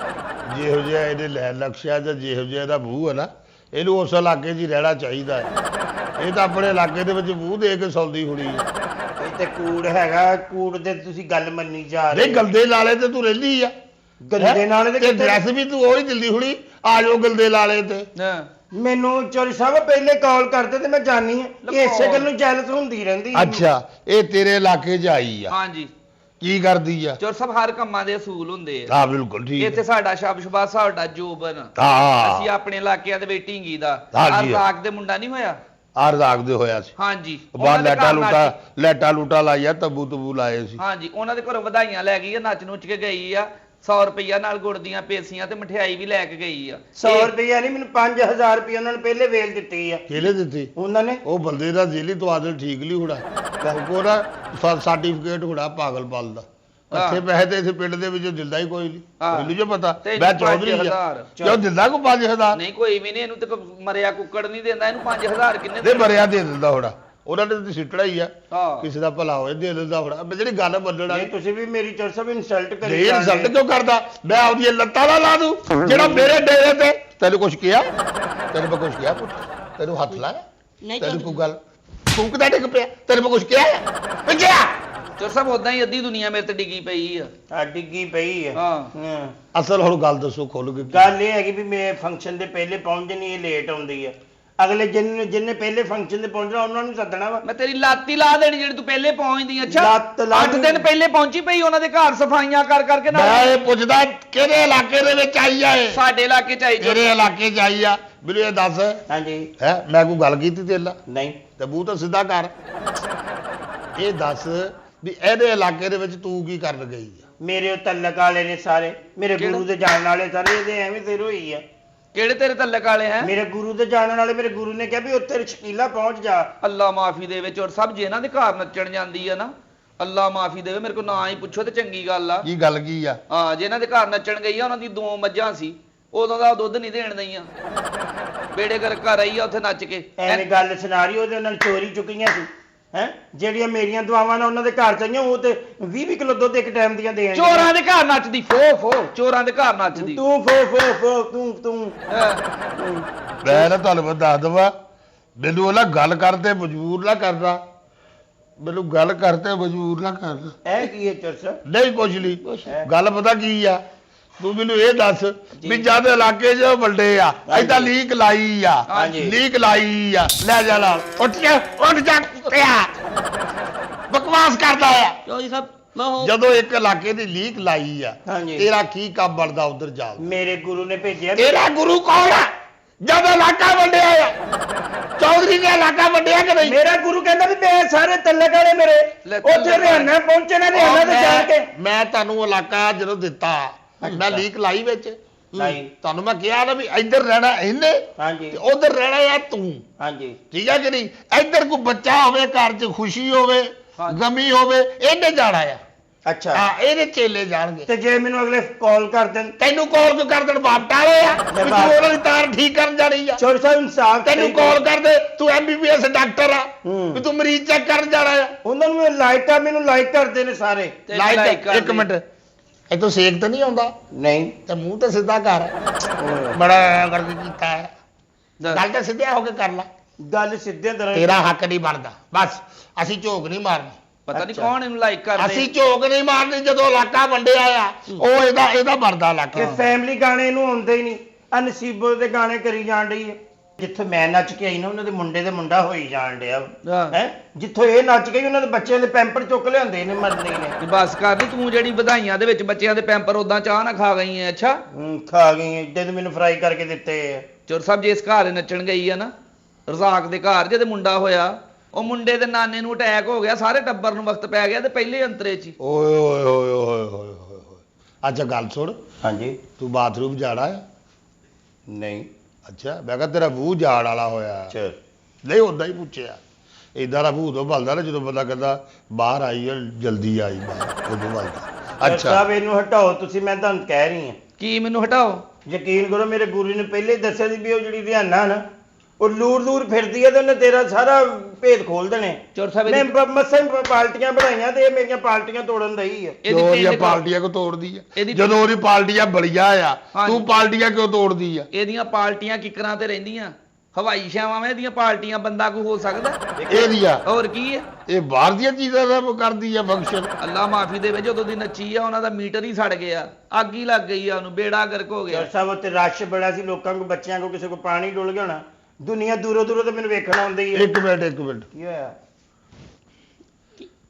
ਜਿਹੋ ਜਿਹਾ ਇਹਦੇ ਲੈ ਲਕਸ਼ਾ ਜਾਂ ਜਿਹੋ ਜਿਹਾ ਇਹਦਾ ਮੂੰਹ ਹੈ ਨਾ ਇਹਨੂੰ ਉਸ ਇਲਾਕੇ 'ਚ ਹੀ ਰਹਿਣਾ ਚਾਹੀਦਾ ਹੈ ਇਹ ਤਾਂ ਆਪਣੇ ਇਲਾਕੇ ਦੇ ਵਿੱਚ ਮੂੰਹ ਦੇ ਕੇ ਸੌਂਦੀ ਹੋਣੀ ਹੈ ਇਹ ਤੇ ਕੂੜ ਹੈਗਾ, ਕੂੜ ਦੇ ਤੁਸੀਂ ਗੱਲ ਮੰਨੀ ਜਾ ਰਹੇ। ਨਹੀਂ ਗਲਦੇ ਲਾਲੇ ਤੇ ਤੂੰ ਰਹਿੰਦੀ ਆ ਗੰਦੇ ਨਾਲੇ ਦੇ ਤੇ ਕਿੱਥੇ? ਡਰੈਸ ਵੀ ਤੂੰ ਉਹ ਹੀ ਦਿੰਦੀ ਹੁਣੀ ਆ ਜਾਓ ਗਲਦੇ ਲਾਲੇ ਤੇ ਹਾਂ ਮੈਨੂੰ ਚੋਰੀ ਸਾਹਿਬ ਪਹਿਲੇ ਕਾਲ ਕਰਦੇ ਤੇ ਮੈਂ ਜਾਣੀ ਆ ਕਿ ਇਸੇ ਗੱਲ ਨੂੰ ਜੈਲਸ ਹੁੰਦੀ ਰਹਿੰਦੀ। ਅੱਛਾ ਇਹ ਤੇਰੇ ਇਲਾਕੇ 'ਚ ਆਈ ਆ ਹਾਂਜੀ ਕੀ ਕਰਦੀ ਆ ਚੋਰ ਸਾਹਿਬ ਹਰ ਕੰਮਾਂ ਦੇ ਅਸੂਲ ਹੁੰਦੇ ਆ। ਹਾਂ ਬਿਲਕੁਲ ਠੀਕ ਇੱਥੇ ਸਾਡਾ ਸ਼ਬਸ਼ਬਾ ਸਾਡਾ ਜੋਬਨ ਹਾਂ ਅਸੀਂ ਆਪਣੇ ਇਲਾਕਿਆਂ ਦੇ ਵਿੱਚ ਢੀਂਗੀ ਦਾ ਹਾਂਜੀ। ਰਾਗ ਦੇ ਮੁੰਡਾ ਨਹੀਂ ਹੋਇਆ। ਆਰ ਰਾਗ ਦੇ ਹੋਇਆ ਸੀ ਹਾਂਜੀ ਬਾਹਰ ਉਹਨਾਂ ਦੇ ਲੈਟਾ ਘਰ ਲੂਟਾ ਲਾਇਆ ਤਬੂ ਤਬੂ ਲਾਏ ਸੀ ਹਾਂਜੀ ਉਹਨਾਂ ਦੇ ਘਰੋਂ ਵਧਾਈਆਂ ਲੈ ਗਈ ਆ ਨੱਚ ਨੁੱਚ ਕੇ ਗਈ ਆ 100 ਰੁਪਈਆ ਨਾਲ ਗੁੜ ਦੀਆਂ ਪੇਸੀਆਂ ਤੇ ਮਠਿਆਈ ਵੀ ਲੈ ਕੇ ਗਈ ਆ। 100 ਰੁਪਇਆ ਨਹੀਂ ਮੈਨੂੰ 5000 ਰੁਪਇਆ ਉਹਨਾਂ ਨੇ ਪਹਿਲੇ ਵੇਲ ਦਿੱਤੀ ਆ। ਕਿਹਨੇ ਦਿੱਤੀ ਉਹਨਾਂ ਨੇ ਉਹ ਬੰਦੇ ਦਾ ਜ਼ਿਲੀ ਤਵਾਦਲ ਠੀਕ ਨਹੀਂ ਹੋਣਾ ਉਹਦਾ ਸਰਟੀਫਿਕੇਟ ਹੋਣਾ ਪਾਗਲਪਨ ਦਾ ਅੱਛੇ ਪੈਸੇ ਤੇ ਇਸ ਪਿੰਡ ਦੇ ਵਿੱਚ ਦਿੰਦਾ ਹੀ ਕੋਈ ਨਹੀਂ ਮੈਨੂੰ ਜੋ ਪਤਾ ਤੇ ਮੈਂ ਚੌਧਰੀ ਆ 5000 ਕਿਉਂ ਦਿੰਦਾ ਕੋ 5000 ਨਹੀਂ ਕੋਈ ਵੀ ਨਹੀਂ ਇਹਨੂੰ ਤੇ ਕੋਈ ਮਰਿਆ ਕੁੱਕੜ ਨਹੀਂ ਦਿੰਦਾ ਇਹਨੂੰ 5000 ਕਿੰਨੇ ਦੇ ਮਰਿਆ ਦੇ ਦਿੰਦਾ ਹੋਣਾ ਉਹਨਾਂ ਨੇ ਤੇ ਸਿੱਟਣਾ ਹੀ ਆ ਹਾਂ ਕਿਸੇ ਦਾ ਭਲਾ ਹੋਏ ਦੇ ਦਿੰਦਾ ਹੋਣਾ ਮੈਂ ਜਿਹੜੀ ਗੱਲ ਮੰਨਣ ਵਾਲੀ ਨਹੀਂ ਤੁਸੀਂ ਵੀ ਮੇਰੀ ਚੋਰ ਸਾਹਿਬ ਇਨਸਲਟ ਕਰੀ ਨਹੀਂ ਜਾਂਦੇ। ਇਨਸਲਟ ਕਿਉਂ ਕਰਦਾ ਮੈਂ ਆਪਦੀਆਂ ਲੱਤਾਂ ਨਾਲ ਲਾ ਦੂੰ ਜਿਹੜਾ ਮੇਰੇ ਡੇਰੇ ਤੇ ਤੈਨੂੰ ਕੁਛ ਕਿਹਾ ਤੈਨੂੰ ਮੈਂ ਕੁਛ ਕਿਹਾ ਪੁੱਤ ਤੈਨੂੰ ਹੱਥ ਲਾਇਆ ਨਹੀਂ ਤੈਨੂੰ ਚੌਧਰੀ ਕੋਈ ਗੱਲ ਫੂਕਦਾ ਡਿੱਗ ਪਿਆ ਤੈਨੂੰ ਮੈਂ ਕੁਛ ਕਿਹਾ ਮੈਂ ਕਿਹਾ ਚੋਰ ਸਾਹਿਬ ਉਦਾਂ ਹੀ ਅੱਧੀ ਦੁਨੀਆ ਮੇਰੇ ਤੇ ਡਿੱਗੀ ਪਈ ਆ। ਆ ਡਿੱਗੀ ਪਈ ਆ। ਹਾਂ ਹਾਂ ਅਸਲ ਹੁਣ ਗੱਲ ਦੱਸੋ ਖੁੱਲ ਕੇ ਗੱਲ ਇਹ ਹੈਗੀ ਵੀ ਮੈਂ ਫੰਕਸ਼ਨ ਦੇ ਪਹਿਲੇ ਪਹੁੰਚ ਨਹੀਂ, ਇਹ ਲੇਟ ਆਉਂਦੀ ਆ। ਅਗਲੇ ਜਿੰਨੇ ਪਹਿਲੇ ਫੰਕਸ਼ਨ ਤੇ ਪਹੁੰਚਣਾ ਉਹਨਾਂ ਨੂੰ ਸੱਦਣਾ ਵਾ। ਮੈਂ ਤੇਰੀ ਲਾਤੀ ਲਾ ਦੇਣੀ ਜਿਹੜੀ ਤੂੰ ਪਹਿਲੇ ਪਹੁੰਚਦੀ ਅੱਛਾ ਲੱਤ ਲਾ 8 ਦਿਨ ਪਹਿਲੇ ਪਹੁੰਚੀ ਪਈ ਉਹਨਾਂ ਦੇ ਘਰ ਸਫਾਈਆਂ ਕਰ ਕਰਕੇ ਮੈਂ ਨਾਲ ਇਹ ਪੁੱਛਦਾ ਕਿਹੜੇ ਇਲਾਕੇ ਦੇ ਵਿੱਚ ਆਈ ਆ ਇਹ ਸਾਡੇ ਇਲਾਕੇ ਚ ਆਈ ਚੋਰ ਕਿਹੜੇ ਇਲਾਕੇ 'ਚ ਆਈ ਆ ਮੈਨੂੰ ਇਹ ਦੱਸ ਹਾਂਜੀ ਹੈ ਮੈਂ ਕੋਈ ਗੱਲ ਕੀਤੀ ਤੇਰੇ ਨਾਲ ਨਹੀਂ ਤੇ ਮੂੰਹ ਤਾਂ ਸਿੱਧਾ ਕਰ ਇਹ ਦੱਸ ਵੀ ਇਹਦੇ ਇਲਾਕੇ ਦੇ ਵਿੱਚ ਤੂੰ ਕੀ ਕਰਨ ਗਈ ਆ ਮੇਰੇ ਉਹ ਤਲਕ ਵਾਲੇ ਨੇ ਸਾਰੇ ਮੇਰੇ ਕਿਹੜਾ? ਗੁਰੂ ਦੇ ਜਾਣ ਵਾਲੇ ਸਾਰੇ ਇਹਦੇ ਐਵੇਂ ਸਿਰ ਹੋਈ ਆ। ਕਿਹੜੇ ਤੇਰੇ ਤਲਕ ਵਾਲੇ ਹੈ ਮੇਰੇ ਗੁਰੂ ਦੇ ਜਾਣ ਵਾਲੇ ਮੇਰੇ ਗੁਰੂ ਨੇ ਕਿਹਾ ਵੀ ਉੱਥੇ ਸ਼ਕੀਲਾ ਪਹੁੰਚ ਜਾ। ਅੱਲਾ ਮਾਫੀ ਦੇਵੇ ਚੋਰ ਸਾਹਿਬ ਜੇ ਇਹਨਾਂ ਦੇ ਘਰ ਨੱਚਣ ਜਾਂਦੀ ਆ ਨਾ ਅੱਲਾ ਮਾਫੀ ਦੇਵੇ ਮੇਰੇ ਕੋਲ ਨਾ ਹੀ ਪੁੱਛੋ ਤੇ ਚੰਗੀ ਗੱਲ ਆ। ਕੀ ਗੱਲ ਕੀ ਆ ਹਾਂ ਜੇ ਇਹਨਾਂ ਦੇ ਘਰ ਨੱਚਣ ਗਈ ਆ ਉਹਨਾਂ ਦੀ 2 ਮੱਝਾਂ ਸੀ ਉਦੋਂ ਦਾ ਦੁੱਧ ਨਹੀਂ ਦੇਣ ਦਈਆਂ ਬੇੜੇ ਕਰ ਘਰ ਆਈ ਆ ਉੱਥੇ ਨੱਚ ਕੇ ਐਵੇਂ ਗੱਲ ਸੁਨਾਰੀ ਉਹਦੇ ਨਾਲ ਚੋਰੀ ਚੁੱਕੀਆਂ ਸੀ ਹੈ ਜਿਹੜੀਆਂ ਮੇਰੀਆਂ ਦੁਆਵਾਂ ਨਾਲ ਉਹਨਾਂ ਦੇ ਘਰ ਚਾਹੀਆਂ ਉਹ ਤੇ 20 ਕਿਲੋ ਦੁੱਧ ਇੱਕ ਟਾਈਮ ਦੀਆਂ ਦੇਣ ਚੋਰਾਂ ਦੇ ਘਰ ਨੱਚਦੀ ਫੋ ਫੋ ਚੋਰਾਂ ਦੇ ਘਰ ਨੱਚਦੀ ਤੂੰ ਫੋ ਫੋ ਫੋ ਤੂੰ ਹਾਂ। ਮੈਂ ਨਾ ਤੁਹਾਨੂੰ ਮੈਂ ਦੱਸ ਦਵਾਂ ਮੈਨੂੰ ਉਹ ਨਾ ਗੱਲ ਕਰਦੇ ਮਜਬੂਰ ਨਾ ਕਰਨਾ ਮੈਨੂੰ ਗੱਲ ਕਰਤੇ ਮਜਬੂਰ ਨਾ ਕਰਨਾ ਇਹ ਕੀ ਹੈ ਚਰਚਾ? ਨਹੀਂ ਕੁਛ ਨਹੀਂ ਗੱਲ ਪਤਾ ਕੀ ਆ ਤੂੰ ਮੈਨੂੰ ਇਹ ਦੱਸ ਵੀ ਜਦ ਇਲਾਕੇ 'ਚ ਵੱਡੇ ਆ ਏਦਾਂ ਲੀਕ ਲਾਈ ਆ ਹਾਂਜੀ। ਲੀਕ ਲਾਈ ਆ ਲੈ ਜਾ ਨਾਲ ਉੱਠ ਜਾ ਕੁੱਤਿਆ ਬਕਵਾਸ ਕਰਦਾ ਆ ਚੌਧਰੀ ਸਾਹਿਬ ਮੈਂ ਉਹ ਜਦੋਂ ਇੱਕ ਇਲਾਕੇ ਦੀ ਲੀਕ ਲਾਈ ਆ ਹਾਂਜੀ। ਤੇਰਾ ਕੀ ਕੰਮ ਬਣਦਾ ਉਧਰ ਜਾ ਮੇਰੇ ਗੁਰੂ ਨੇ ਭੇਜਿਆ ਤੇਰਾ ਗੁਰੂ ਕੌਣ ਆ ਜਦ ਇਲਾਕਾ ਵੰਡਿਆ ਆ ਚੌਧਰੀ ਨੇ ਇਲਾਕਾ ਵੰਡਿਆ ਕਿ ਨਹੀਂ ਮੇਰਾ ਗੁਰੂ ਕਹਿੰਦਾ ਵੀ ਮੈਂ ਸਾਰੇ ਤਲਕ ਵਾਲੇ ਮੇਰੇ ਲੈ ਉੱਥੇ ਹਰਿਆਣਾ ਪਹੁੰਚੇ ਨੇ ਹਰਿਆਣਾ ਤੇ ਜਾ ਕੇ ਮੈਂ ਤੁਹਾਨੂੰ ਇਲਾਕਾ ਜਦੋਂ ਦਿੱਤਾ ਮੈਂ ਲੀਕ ਲਾਈ ਵਿੱਚ ਨਹੀਂ ਤੁਹਾਨੂੰ ਮੈਂ ਕਿਹਾ ਨਾ ਵੀ ਇੱਧਰ ਰਹਿਣਾ ਇਹਨੇ ਹਾਂਜੀ ਤੇ ਉਧਰ ਰਹਿਣਾ ਆ ਤੂੰ ਹਾਂਜੀ ਠੀਕ ਹੈ ਕਿ ਨਹੀਂ ਇੱਧਰ ਕੋਈ ਬੱਚਾ ਹੋਵੇ ਘਰ 'ਚ ਖੁਸ਼ੀ ਹੋਵੇ ਹਾਂਜੀ। ਗਮੀ ਹੋਵੇ ਇਹਨੇ ਜਾਣਾ ਆ ਅੱਛਾ ਹਾਂ ਇਹਦੇ ਚੇਲੇ ਜਾਣਗੇ। ਤੇ ਜੇ ਮੈਨੂੰ ਅਗਲੇ ਕਾਲ ਕਰ ਦੇਣ ਤੈਨੂੰ ਕਾਲ ਕਿਉਂ ਕਰ ਦੇਣ? ਬਾਪਟਾ ਹੋਇਆ ਵੀ ਤੂੰ ਉਹਨਾਂ ਦੀ ਤਾਰ ਠੀਕ ਕਰਨ ਜਾਣੀ ਆ। ਚੋਰ ਸਾਹਿਬ ਇਨਸਾਫ ਤੈਨੂੰ ਕਾਲ ਕਰਦੇ ਤੂੰ ਐਮਬੀਬੀਐਸ ਡਾਕਟਰ ਆ ਹੂੰ। ਵੀ ਤੂੰ ਮਰੀਜ਼ ਚੈੱਕ ਕਰਨ ਜਾਣਾ ਆ। ਉਹਨਾਂ ਨੂੰ ਮੈਨੂੰ ਲਾਈਕ ਕਰਦੇ ਨੇ ਸਾਰੇ। ਤੇ ਲਾਈਟ like ਕਰ ਇੱਕ ਦੇ। ਮਿੰਟ ਇੱਥੋਂ ਸੇਕ ਤਾਂ ਨਹੀਂ ਆਉਂਦਾ ਨਹੀਂ ਤੇ ਮੂੰਹ ਤੇ ਸਿੱਧਾ ਕਰ। ਬੜਾ ਕਰਕੇ ਕੀਤਾ ਹੈ ਗੱਲ ਤਾਂ ਸਿੱਧਿਆ ਹੋ ਕੇ ਕਰ ਲੈ। ਗੱਲ ਸਿੱਧੇ ਤਰ੍ਹਾਂ ਤੇਰਾ ਹੱਕ ਨਹੀਂ ਬਣਦਾ ਬਸ। ਅਸੀਂ ਝੋਕ ਨਹੀਂ ਮਾਰਨੀ। ਪਤਾ ਨਹੀਂ ਅੱਛਾ। ਕੌਣ ਇਹਨੂੰ ਲਾਈਕ ਕਰਦੇ। ਅਸੀਂ ਝੋਕ ਨਹੀਂ ਮਾਰਨੀ। ਜਦੋਂ ਇਲਾਕਾ ਵੰਡਿਆ ਆ ਉਹ ਇਹਦਾ ਬਣਦਾ ਇਲਾਕਾ। ਕਿ ਫੈਮਿਲੀ ਗਾਣੇ ਇਹਨੂੰ ਆਉਂਦੇ ਹੀ ਨਹੀਂ। ਆ ਨਸੀਬੋ ਦੇ ਗਾਣੇ ਕਰੀ ਜਾਣ ਡਈ ਹੈ। ਜਿੱਥੇ ਮੈਂ ਨੱਚ ਕੇ ਆਈ ਨਾ ਉਹਨਾਂ ਦੇ ਮੁੰਡੇ ਦੇ ਮੁੰਡਾ ਹੋਈ ਜਾਣ ਡਿਆ ਹਾਂ। ਹੈ। ਜਿੱਥੋਂ ਇਹ ਨੱਚ ਗਈ ਉਹਨਾਂ ਦੇ ਬੱਚਿਆਂ ਦੇ ਪੈਂਪਰ ਚੁੱਕ ਲਿਆਂਦੇ ਨੇ ਮਰਨੇ ਨੇ। ਵੀ ਬਸ ਕਰ ਨੀ ਤੂੰ ਜਿਹੜੀ ਵਧਾਈਆਂ ਦੇ ਵਿੱਚ ਬੱਚਿਆਂ ਦੇ ਪੈਂਪਰ ਉਦਾਂ ਚਾਹ ਨਾ ਖਾ ਗਈ ਐ। ਅੱਛਾ ਖਾ ਗਈ ਏਡੇ ਤੇ ਮੈਨੂੰ ਫਰਾਈ ਕਰਕੇ ਦਿੱਤੇ ਆ। ਚੋਰ ਸਾਹਿਬ ਜੇ ਇਸ ਘਰ ਨੱਚਣ ਗਈ ਆ ਨਾ ਰਜ਼ਾਕ ਦੇ ਘਰ ਜਿਹਦੇ ਮੁੰਡਾ ਹੋਇਆ ਉਹ ਮੁੰਡੇ ਦੇ ਨਾਨੇ ਨੂੰ ਅਟੈਕ ਹੋ ਗਿਆ ਸਾਰੇ ਟੱਬਰ ਨੂੰ ਵਕਤ ਪੈ ਗਿਆ ਤੇ ਪਹਿਲੇ ਅੰਤਰੇ 'ਚ ਹੀ। ਓਏ ਓਏ ਓਏ ਓਏ ਓਏ ਓਏ। ਅੱਛਾ ਗੱਲ ਸੁਣ ਹਾਂਜੀ ਤੂੰ ਬਾਥਰੂਮ ਜਾਣਾ ਹੈ? ਨਹੀਂ ਅੱਛਾ ਮੈਂ ਕਿਹਾ ਤੇਰਾ ਮੂੰਹ ਜਾੜ ਵਾਲਾ ਹੋਇਆ। ਚਲ ਨਹੀਂ ਉਦਾਂ ਹੀ ਪੁੱਛਿਆ। ਇਦਾਂ ਦਾ ਭੂਤ ਬਲਦਾ ਨਾ ਜਦੋਂ ਬੰਦਾ ਕਹਿੰਦਾ ਬਾਹਰ ਆਈ ਆ ਜਲਦੀ ਆਈ ਬਾਹਰ ਉਦੋਂ ਬਲਦਾ। ਅੱਛਾ ਸਾਹਿਬ ਇਹਨੂੰ ਹਟਾਓ ਤੁਸੀਂ। ਮੈਂ ਤੁਹਾਨੂੰ ਕਹਿ ਰਹੀ ਹਾਂ ਕੀ ਮੈਨੂੰ ਹਟਾਓ? ਯਕੀਨ ਕਰੋ ਮੇਰੇ ਗੁਰੂ ਨੇ ਪਹਿਲੇ ਹੀ ਦੱਸਿਆ ਸੀ ਵੀ ਉਹ ਜਿਹੜੀ ਰਿਹਾਨਾ ਨਾ ਉਹ ਲੂਰ ਫਿਰਦੀ ਹੈ ਤੇ ਉਹਨੇ ਤੇਰਾ ਸਾਰਾ ਭੇਦ ਖੋਲ ਦੇਣੇ। ਚੋਰ ਸਾਹਿਬ ਮੈਂ ਮਸਾਂ ਹੀ ਪਾਰਟੀਆਂ ਬਣਾਈਆਂ ਤੇ ਇਹ ਮੇਰੀਆਂ ਪਾਰਟੀਆਂ ਤੋੜਨ ਦਈ ਹੈ। ਜੋ ਉਹਦੀਆਂ ਤਿੰਨ ਪਾਰਟੀਆਂ ਕੋ ਤੋੜਦੀ ਆ ਇਹਦੀ- ਜਦੋਂ ਉਹਦੀ ਪਾਰਟੀਆਂ ਬੜੀਆਂ ਆ ਹਾਂਜੀ। ਤੂੰ ਪਾਰਟੀਆਂ ਕਿਉਂ ਤੋੜਦੀ ਆ? ਇਹਦੀਆਂ ਪਾਰਟੀਆਂ ਕਿਕਰਾਂ ਤੇ ਰਹਿੰਦੀਆਂ ਹਵਾਈ ਸ਼ਾਵਾਂ ਵਿੱਚ ਇਹਦੀਆਂ ਪਾਰਟੀਆਂ ਬੰਦਾ ਕੋਈ ਹੋ ਸਕਦਾ? ਇਹਦੀਆਂ ਹੋਰ ਕੀ ਹੈ? ਇਹ ਬਾਹਰ ਦੀਆਂ ਚੀਜ਼ਾਂ ਦਾ ਕਰਦੀ ਆ ਫੰਕਸ਼ਨ। ਅੱਲਾ ਮਾਫੀ ਦੇਵੇ ਜਦੋਂ ਦੀ ਨੱਚੀ ਆ ਉਹਨਾਂ ਦਾ ਮੀਟਰ ਹੀ ਸੜ ਗਿਆ। ਅੱਗ ਹੀ ਲੱਗ ਗਈ ਆ ਉਹਨੂੰ ਬੇੜਾ ਗਰਕ ਹੋ ਗਿਆ। ਚਰ ਸਾਹਿਬ ਉੱਤੇ ਰਸ਼ ਬੜਾ ਸੀ ਲੋਕਾਂ ਕੋ ਬੱਚਿਆਂ ਕੋ ਕਿਸੇ ਕੋ ਪਾਣੀ ਡੁੱਲ ਗਿਆ ਹੋਣਾ। ਦੁਨੀਆ ਦੂਰੋਂ ਤੇ ਮੈਨੂੰ ਵੇਖਣ ਆਉਂਦੀ ਹੈ। ਇੱਕ ਮਿੰਟ ਕੀ ਹੋਇਆ?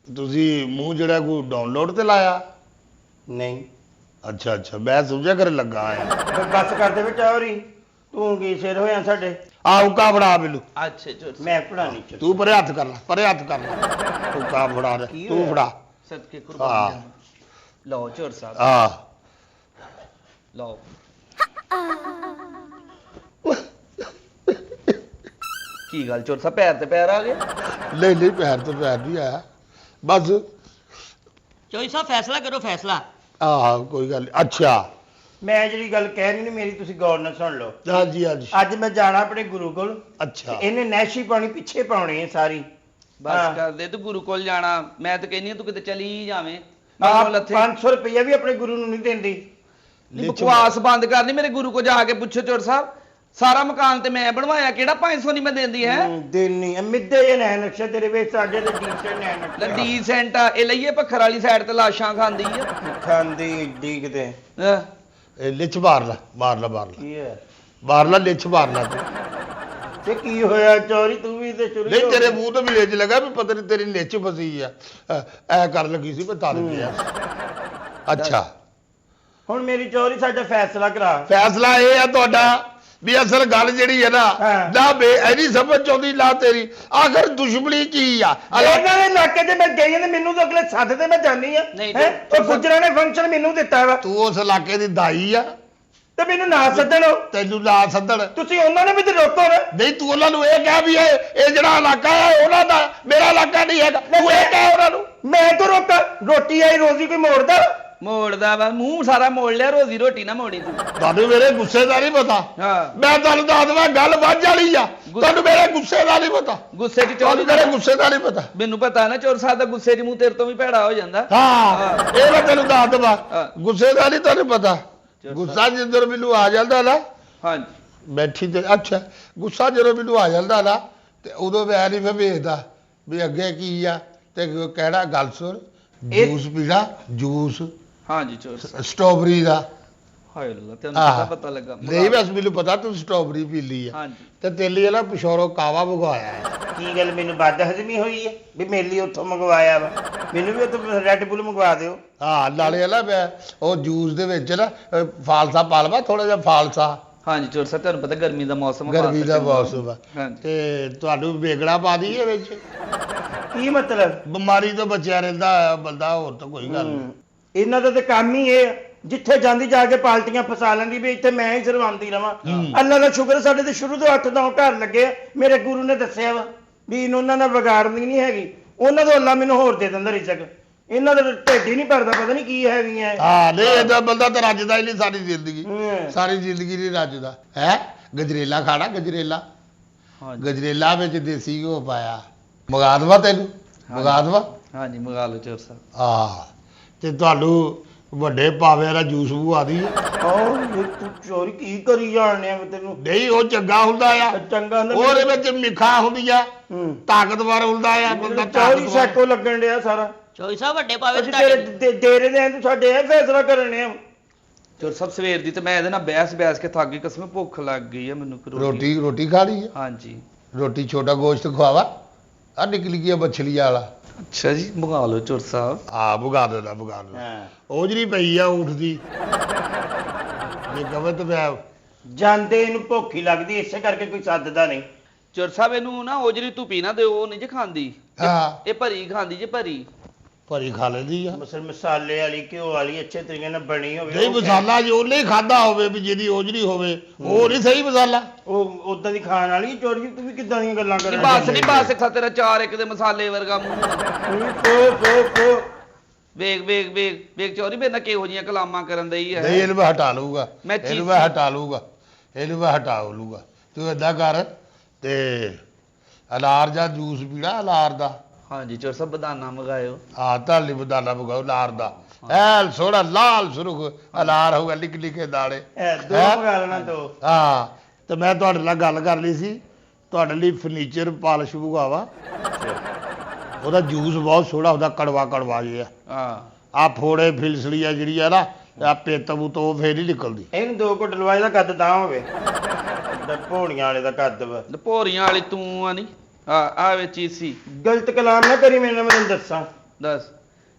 ਤੁਸੀਂ ਮੂੰਹ ਜਿਹੜਾ ਕੋਈ ਡਾਊਨਲੋਡ ਤੇ ਲਾਇਆ? ਨਹੀਂ ਅੱਛਾ ਮੈਂ ਸਮਝਿਆ ਕਰ ਲੱਗਾ ਆ। ਬਸ ਕਰਦੇ ਵਿੱਚ ਔਰੀ ਤੂੰ ਕੀ ਸਿਰ ਹੋਇਆ ਸਾਡੇ। ਆ ਹੁਕਾ ਫੜਾ ਮੈਨੂੰ। ਅੱਛਾ ਚੋਰ ਮੈਂ ਪੜਾਣੀ ਚ ਤੂੰ ਪਰੇ ਹੱਥ ਕਰ ਲੈ ਪਰੇ ਹੱਥ ਕਰ ਲੈ। ਹੁਕਾ ਫੜਾ ਦੇ ਕੀ ਤੂੰ ਹੋਇਆ? ਫੜਾ। ਸਦਕੇ ਹਾਂ। ਕੁਰਬਾਨ ਲਓ ਚੋਰ ਸਾਹਿਬ ਆ ਲਓ। ਕੀ ਗੱਲ ਚੋਰ ਸਾਹਿਬ ਪੈਰ ਤੇ ਪੈਰ ਆ ਗਏ? ਨਹੀਂ ਪੈਰ ਤੇ ਪੈਰ ਨਹੀਂ ਆਇਆ ਬਸ। ਚੋਈ ਸਾਹਿਬ ਫੈਸਲਾ ਕਰੋ ਫੈਸਲਾ। ਆਹ ਕੋਈ ਗੱਲ ਨੀ। ਅੱਛਾ ਮੈਂ ਜਿਹੜੀ ਗੱਲ ਕਹਿ ਰਹੀ ਨੇ ਮੇਰੀ ਤੁਸੀਂ ਗੌਰ ਨਾਲ ਸੁਣ ਲਓ। ਹਾਂਜੀ ਅੱਜ ਮੈਂ ਜਾਣਾ ਆਪਣੇ ਗੁਰੂ ਕੋਲ। ਅੱਛਾ ਇਹਨੇ ਨੈਸ਼ੀ ਪਾਣੀ ਪਿੱਛੇ ਪਾਉਣੀ ਹੈ ਸਾਰੀ। ਹਾਂ। ਬਸ ਕਰ ਦੇ ਤੂੰ ਗੁਰੂ ਕੋਲ ਜਾਣਾ। ਮੈਂ ਤਾਂ ਕਹਿੰਨੀ ਤੂੰ ਕਿਤੇ ਚਲੀ ਹੀ ਜਾਵੇਂ। ਆਹ ਮੈਨੂੰ ਲੱਥੇ 500 ਰੁਪਇਆ ਵੀ ਆਪਣੇ ਗੁਰੂ ਨੂੰ ਨਹੀਂ ਦਿੰਦੀ। ਬਕਵਾਸ ਬੰਦ ਕਰਨੀ। ਮੇਰੇ ਗੁਰੂ ਕੋ ਜਾ ਕੇ ਪੁੱਛੋ ਚੋਰ ਸਾਹਿਬ ਸਾਰਾ ਮਕਾਨ ਤੇ ਮੈਂ ਬਣਵਾਇਆ ਕਿਹੜਾ 500 ਨਹੀਂ ਮੈਂ ਦਿੰਦੀ ਹੈ? ਦੇਣੀ ਮਿੱਦੇ ਜੇ ਨੈਣ ਨਕਸ਼ਾ ਤੇਰੇ ਵਿੱਚ ਸਾਡੇ ਤੇ ਡੀਸੈਂਟ ਨੈਣ ਨਕਸ਼ਾ ਡੀਸੈਂਟ ਆ ਇਹ ਲਈਏ ਪੱਖਰ ਵਾਲੀ ਸਾਈਡ ਤੇ ਲਾਸ਼ਾਂ ਖਾਂਦੀ ਆ। ਖਾਂਦੀ ਏਡੀ ਕਿਤੇ। ਹੈਂ। ਇਹ ਲਿਚ ਮਾਰ ਲੈ ਕੀ ਹੈ ਮਾਰ ਲੈ ਲਿਚ ਮਾਰ ਲੈ ਤੂੰ। ਤੇ ਕੀ ਹੋਇਆ ਚੋਰੀ ਤੂੰ ਵੀ ਤੇ ਚੋਰੀ ਨਹੀਂ ਤੇਰੇ ਮੂੰਹ ਤੇ ਵੀ ਲਿਚ ਲੱਗਾ ਵੀ ਪਤਾ ਨਹੀਂ ਤੇਰੀ ਲਿਚ ਫਸੀ ਆ। ਐ ਕਰ ਲੱਗੀ ਸੀ ਮੈਂ ਤਲ ਗਿਆ। ਅੱਛਾ ਹੁਣ ਮੇਰੀ ਚੋਰੀ ਸਾਡਾ ਫੈਸਲਾ ਕਰਾ। ਫੈਸਲਾ ਇਹ ਆ ਤੁਹਾਡਾ ਵੀ ਅਸਲ ਗੱਲ ਜਿਹੜੀ ਹੈ ਨਾ ਹਾਂ। ਨਾ ਬੇ ਐਨੀ ਸਮਝ ਆਉਂਦੀ ਨਾ ਤੇਰੀ ਆਖਰ ਦੁਸ਼ਮਣੀ ਕੀ ਆ? ਇਹਨਾਂ ਦੇ ਇਲਾਕੇ 'ਚ ਮੈਂ ਗਈ ਹਾਂ ਤੇ ਮੈਨੂੰ ਤਾਂ ਅਗਲੇ ਸੱਦ ਤੇ ਮੈਂ ਜਾਣੀ ਆ। ਨਹੀਂ ਹੈਂ? ਉਹ ਗੁੱਜਰਾਂ ਨੇ ਫੰਕਸ਼ਨ ਮੈਨੂੰ ਦਿੱਤਾ ਵਾ ਤੂੰ ਉਸ ਇਲਾਕੇ ਦੀ ਦਾਈ ਆ ਤੇ ਮੈਨੂੰ ਨਾ ਸੱਦਣ। ਤੈਨੂੰ ਨਾ ਸੱਦਣ। ਤੁਸੀਂ ਉਹਨਾਂ ਨੇ ਵੀ ਤੇ ਰੋਕੋ ਨਾ। ਨਹੀਂ ਤੂੰ ਉਹਨਾਂ ਨੂੰ ਇਹ ਕਹਿ ਵੀ ਇਹ ਜਿਹੜਾ ਇਲਾਕਾ ਹੈ ਉਹਨਾਂ ਦਾ ਮੇਰਾ ਇਲਾਕਾ ਨਹੀਂ ਹੈਗਾ। ਤੂੰ ਇਹ ਕਹਿ ਉਹਨਾਂ ਨੂੰ। ਮੈਂ ਤਾਂ ਰੋਕਾ ਰੋਟੀ ਆਈ ਰੋਜ਼ੀ ਕੋਈ ਮੋੜਦਾ। ਮੋੜਦਾ ਵਾ ਮੂੰਹ ਸਾਰਾ ਮੋੜ ਲਿਆ ਰੋਜ਼ੀ ਰੋਟੀ ਨਾ ਮੋੜੀ ਤੂੰ। ਤੁਹਾਨੂੰ ਮੇਰੇ ਗੁੱਸੇ ਦਾ ਨਹੀਂ ਪਤਾ। ਹਾਂ ਮੈਂ ਤੁਹਾਨੂੰ ਦੱਸ ਦਵਾਂ ਗੱਲ ਵੱਜ ਵਾਲੀ ਆ। ਤੁਹਾਨੂੰ ਮੇਰੇ ਗੁੱਸੇ ਦਾ ਨਹੀਂ ਪਤਾ। ਗੁੱਸੇ 'ਚ ਚੋਰ ਤੁਹਾਨੂੰ ਮੇਰੇ ਗੁੱਸੇ ਦਾ ਨਹੀਂ ਪਤਾ। ਮੈਨੂੰ ਪਤਾ ਨਾ ਚੋਰ ਸਾਹਿਬ ਦਾ ਗੁੱਸੇ 'ਚ ਮੂੰਹ ਤੇਰੇ ਤੋਂ ਵੀ ਭੈੜਾ ਹੋ ਜਾਂਦਾ। ਹਾਂ ਇਹ ਮੈਂ ਤੈਨੂੰ ਦੱਸ ਦਵਾਂ ਹਾਂ। ਗੁੱਸੇ ਦਾ ਨਹੀਂ ਤੁਹਾਨੂੰ ਪਤਾ। ਗੁੱਸਾ ਜਿੱਧਰ ਮੈਨੂੰ ਆ ਜਾਂਦਾ ਨਾ ਹਾਂਜੀ ਬੈਠੀ ਤੇ ਅੱਛਾ ਗੁੱਸਾ ਜਦੋਂ ਮੈਨੂੰ ਆ ਜਾਂਦਾ ਨਾ ਤੇ ਉਦੋਂ ਮੈਂ ਨਹੀਂ ਮੈਂ ਵੇਖਦਾ ਵੀ ਅੱਗੇ ਕੀ ਆ ਤੇ ਕਿਹੜਾ ਗੱਲ ਸੁਣ ਜੂਸ ਪੀਣਾ ਜੂਸ ਹਾਂਜੀ ਚੋਰ ਸਾਹਿਬ ਸਟ੍ਰਾਬੇਰੀ ਦਾ। ਹਾਏ ਅੱਲਾ ਤੈਨੂੰ ਪਤਾ ਪਤਾ ਲੱਗਾ। ਨਹੀਂ ਬਸ ਮੈਨੂੰ ਪਤਾ ਤੂੰ ਸਟ੍ਰਾਬੇਰੀ ਪੀ ਲਈ ਆ ਹਾਂਜੀ ਤੇ ਤੇਰੇ ਲਈ ਨਾ ਪਿਸ਼ੋਰੋ ਕਾਵਾ ਮੰਗਵਾਇਆ ਹੈ। ਕੀ ਗੱਲ ਮੈਨੂੰ ਵੱਧ ਹਜ਼ਮੀ ਹੋਈ ਹੈ ਵੀ ਮੇਲੀ ਉੱਥੋਂ ਮੰਗਵਾਇਆ ਵਾ। ਮੈਨੂੰ ਵੀ ਉੱਥੋਂ ਰੈੱਡ ਬੁੱਲ ਮੰਗਵਾ ਦਿਓ। ਹਾਂ ਨਾਲੇ ਨਾ ਮੈਂ ਉਹ ਜੂਸ ਦੇ ਵਿੱਚ ਨਾ ਫਾਲਸਾ ਪਾ ਲਵਾਂ ਥੋੜਾ ਜਿਹਾ ਫਾਲਸਾ। ਹਾਂਜੀ ਚੋਰ ਸਾਹਿਬ ਤੁਹਾਨੂੰ ਪਤਾ ਗਰਮੀ ਦਾ ਮੌਸਮ ਆ, ਗਰਮੀ ਦਾ ਮੌਸਮ ਆ ਹਾਂਜੀ ਤੇ ਤੁਹਾਨੂੰ ਵੇਗੜਾ ਪਾ ਦਈਏ ਵਿੱਚ। ਕੀ ਮਤਲਬ? ਬਿਮਾਰੀ ਤੋਂ ਬਚਿਆ ਰਹਿੰਦਾ ਹੈ ਬੰਦਾ ਹੋਰ ਤਾਂ ਕੋਈ ਗੱਲ ਨਹੀਂ। ਇਹਨਾਂ ਦਾ ਤਾਂ ਕੰਮ ਹੀ ਇਹ ਆ, ਜਿੱਥੇ ਜਾਂਦੀ ਜਾ ਕੇ ਪਾਲਟੀਆਂ ਫਸਾ ਲੈਂਦੀ ਵੀ ਇੱਥੇ ਮੈਂ ਹੀ ਸਰਵਾਉਂਦੀ ਰਵਾਂ। ਅੱਲਾ ਦਾ ਸ਼ੁਕਰ ਸਾਡੇ ਤੇ ਸ਼ੁਰੂ ਤੋਂ 8-9 ਘਰ ਲੱਗੇ ਆ। ਮੇਰੇ ਗੁਰੂ ਨੇ ਦੱਸਿਆ ਵਾ ਵੀ ਉਹਨਾਂ ਨਾਲ ਵਿਗਾੜਨੀ ਨਹੀਂ ਹੈਗੀ। ਉਹਨਾਂ ਤੋਂ ਅੱਲਾ ਮੈਨੂੰ ਹੋਰ ਦੇ ਦਿੰਦਾ ਰਿਜ਼ਕ। ਇਹਨਾਂ ਦਾ ਢਿੱਡ ਹੀ ਨਹੀਂ ਭਰਦਾ, ਪਤਾ ਨਹੀਂ ਕੀ ਹੈਗੀਆਂ ਹਾਂ ਨਹੀਂ ਇਹਦਾ ਬੰਦਾ ਤਾਂ ਰੱਜਦਾ ਹੀ ਨਹੀਂ ਸਾਰੀ ਜ਼ਿੰਦਗੀ ਹੂੰ। ਸਾਰੀ ਜ਼ਿੰਦਗੀ ਨਹੀਂ ਰੱਜਦਾ ਹੈ। ਗਜਰੇਲਾ ਖਾਣਾ ਗਜਰੇਲਾ, ਹਾਂਜੀ ਗਜਰੇਲਾ ਵਿੱਚ ਦੇਸੀ ਘਿਓ ਪਾਇਆ। ਮੰਗਾ ਦੇਵਾਂ ਤੈਨੂੰ, ਮੰਗਾ ਦੇਵਾਂ। ਹਾਂਜੀ ਮੰਗਾ ਲਓ ਚੋਰ ਸਾਹਿਬ। ਆ ਤੇ ਤੁਹਾਨੂੰ ਵੱਡੇ ਪਾਵੇ ਦਾ ਜੂਸ ਬੂਆ ਦੀ ਆਹ ਇਹ ਤੂੰ ਚੋਰੀ ਕੀ ਕਰੀ ਜਾਣਿਆ ਤੈਨੂੰ? ਨਹੀਂ ਉਹ ਚੰਗਾ ਹੁੰਦਾ ਆ, ਚੰਗਾ ਨਾ ਉਹਦੇ ਵਿੱਚ ਮਿੱਠਾ ਹੁੰਦੀ ਆ, ਹੂੰ ਤਾਕਤਵਰ ਹੁੰਦਾ ਆ ਬੰਦਾ ਚੋਰੀ ਤਾਕਤਵਰ। ਸੈਕੋ ਲੱਗਣ ਡਿਆ ਸਾਰਾ। ਚੋਈ ਸਾਹਿਬ ਵੱਡੇ ਪਾਵੇ ਅਸੀਂ ਤੇਰੇ ਡੇਰੇ ਦੇ ਤੂੰ ਸਾਡੇ ਇਹ ਫੈਸਲਾ ਕਰਨੇ ਆ। ਚੋਰ ਸਾਹਿਬ ਸਵੇਰ ਦੀ ਤੇ ਮੈਂ ਇਹਦੇ ਨਾਲ ਬਹਿਸ ਕੇ ਥੱਕ ਗਈ, ਕਸਮ ਭੁੱਖ ਲੱਗ ਗਈ ਹੈ ਮੈਨੂੰ। ਰੋਟੀ ਖਾ ਲਈ ਆ? ਹਾਂਜੀ। ਰੋਟੀ ਛੋਟਾ ਗੋਸ਼ਤ ਖਵਾਵਾ ਆ ਨਿਕਲ ਗਿਆ ਮੱਛਲੀਆਂ ਵਾਲਾ। ਅੱਛਾ ਜੀ ਮੰਗਾ ਲਓ ਚੋਰ ਸਾਹਿਬ। ਆ ਭੁਗਾ ਦੇਣਾ ਭੁਗਾ ਦੇਣਾ। ਹਾਂ ਉਹ ਜਿਹੜੀ ਪਈ ਆ ਊਠ ਦੀ ਜੇ ਕਵੇ ਤਾਂ ਮੈਂ ਜਾਂਦੇ ਇਹਨੂੰ ਭੁੱਖ ਹੀ ਲੱਗਦੀ, ਇਸੇ ਕਰਕੇ ਕੋਈ ਸੱਦਦਾ ਨਹੀਂ। ਚੋਰ ਸਾਹਿਬ ਇਹਨੂੰ ਨਾ ਉਹ ਜਿਹੜੀ ਧੁੱਪੀ ਨਾ ਦਿਓ, ਉਹ ਨਹੀਂ ਜੇ ਖਾਂਦੀ। ਹਾਂ ਇਹ ਭਰੀ ਖਾਂਦੀ ਜੇ ਭਰੀ। ਭਰੀ ਖਾ ਲੈਂਦੀ ਆ। ਮਸਾਲੇ ਵਾਲੀ ਘਿਓ ਵਾਲੀ ਅੱਛੇ ਤਰੀਕੇ ਨਾਲ ਬਣੀ ਹੋਵੇ। ਨਹੀਂ ਮਸਾਲਾ ਜੇ ਉਹਨੇ ਖਾਦਾ ਹੋਵੇ ਵੀ ਜਿਹਦੀ ਓਜਰੀ ਹੋਵੇ ਉਹ ਨਹੀਂ ਸਹੀ ਮਸਾਲਾ। ਉਹ ਉਦਾਂ ਦੀ ਖਾਣ ਵਾਲੀ ਚੋਰੀ। ਤੂੰ ਵੀ ਕਿੱਦਾਂ ਦੀਆਂ ਗੱਲਾਂ ਨਹੀਂ ਕਰਦਾ? ਬਸ ਨਹੀਂ ਬਸ ਇੱਕ ਤੇਰਾ ਚਾਰ ਇੱਕ ਦੇ ਮਸਾਲੇ ਵਰਗਾ ਮੂੰਹ। ਕੋ ਵੇਖ ਚੋਰੀ ਮੇਰੇ ਨਾਲ ਕਿਹੋ ਜੀਆਂ ਕਲਾਮਾਂ ਕਰਨ ਦਈ ਹੈ। ਨਹੀਂ ਇਹਨੂੰ ਮੈਂ ਹਟਾ ਲਊਗਾ, ਮੈਂ ਇਹਨੂੰ ਮੈਂ ਹਟਾ ਲਊਗਾ, ਇਹਨੂੰ ਮੈਂ ਹਟਾ ਲਊਗਾ। ਤੂੰ ਏਦਾਂ ਕਰ ਤੇ ਅਨਾਰ ਜਾਂ ਜੂਸ ਪੀਣਾ ਅਨਾਰ ਦਾ। ਹਾਂਜੀ ਚੋਰ ਸਾਹਿਬ ਬਦਾਨਾ ਮੰਗਾਇਓ। ਹਾਂ ਧਾਲੀ ਬਦਾਨਾ ਮਗਾਓ ਅਨਾਰ ਦਾ, ਐ ਸੋਹਣਾ ਲਾਲ ਸੁਰਖ ਅਨਾਰ ਹੋਊਗਾ, ਲਿਕ ਲਿਕੇ ਦਾਣੇ। ਦੋ ਹੈਂ? ਮੰਗਾ ਲੈਣਾ ਦੋ। ਹਾਂ ਤੇ ਮੈਂ ਤੁਹਾਡੇ ਨਾਲ ਗੱਲ ਕਰ ਲਈ ਸੀ, ਤੁਹਾਡੇ ਲਈ ਫਰਨੀਚਰ ਪਾਲਿਸ਼ ਮੰਗਾਵਾ। ਉਹਦਾ ਜੂਸ ਬਹੁਤ ਸੋਹਣਾ ਹੁੰਦਾ, ਕੜਵਾ ਕੜਵਾ ਜਿਹਾ। ਹਾਂ ਆ ਫੋੜੇ ਫਿਲਸੜੀ ਆ ਜਿਹੜੀ ਆ ਨਾ ਆ ਪਿੱਤਬੂ ਤੋਂ ਫੇਰ ਹੀ ਨਿਕਲਦੀ। ਇਹਨੂੰ ਦੋ ਘੁੱਟ ਲਵਾਏ ਦਾ ਕੱਦ ਤਾਂ ਹੋਵੇ ਭੋਣੀਆਂ ਵਾਲੇ ਦਾ ਕੱਦ ਵਾ। ਭੋਰੀਆਂ ਵਾਲੀ ਤੂੰ ਆ ਨਹੀਂ ਆ ਵਿੱਚ ਹੀ ਸੀ। ਗਲਤ ਕਲਾਮ ਨਾ ਕਰੀ ਮੇਰੇ ਨਾਲ, ਮੈਂ ਤੈਨੂੰ ਦੱਸਾਂ। ਦੱਸ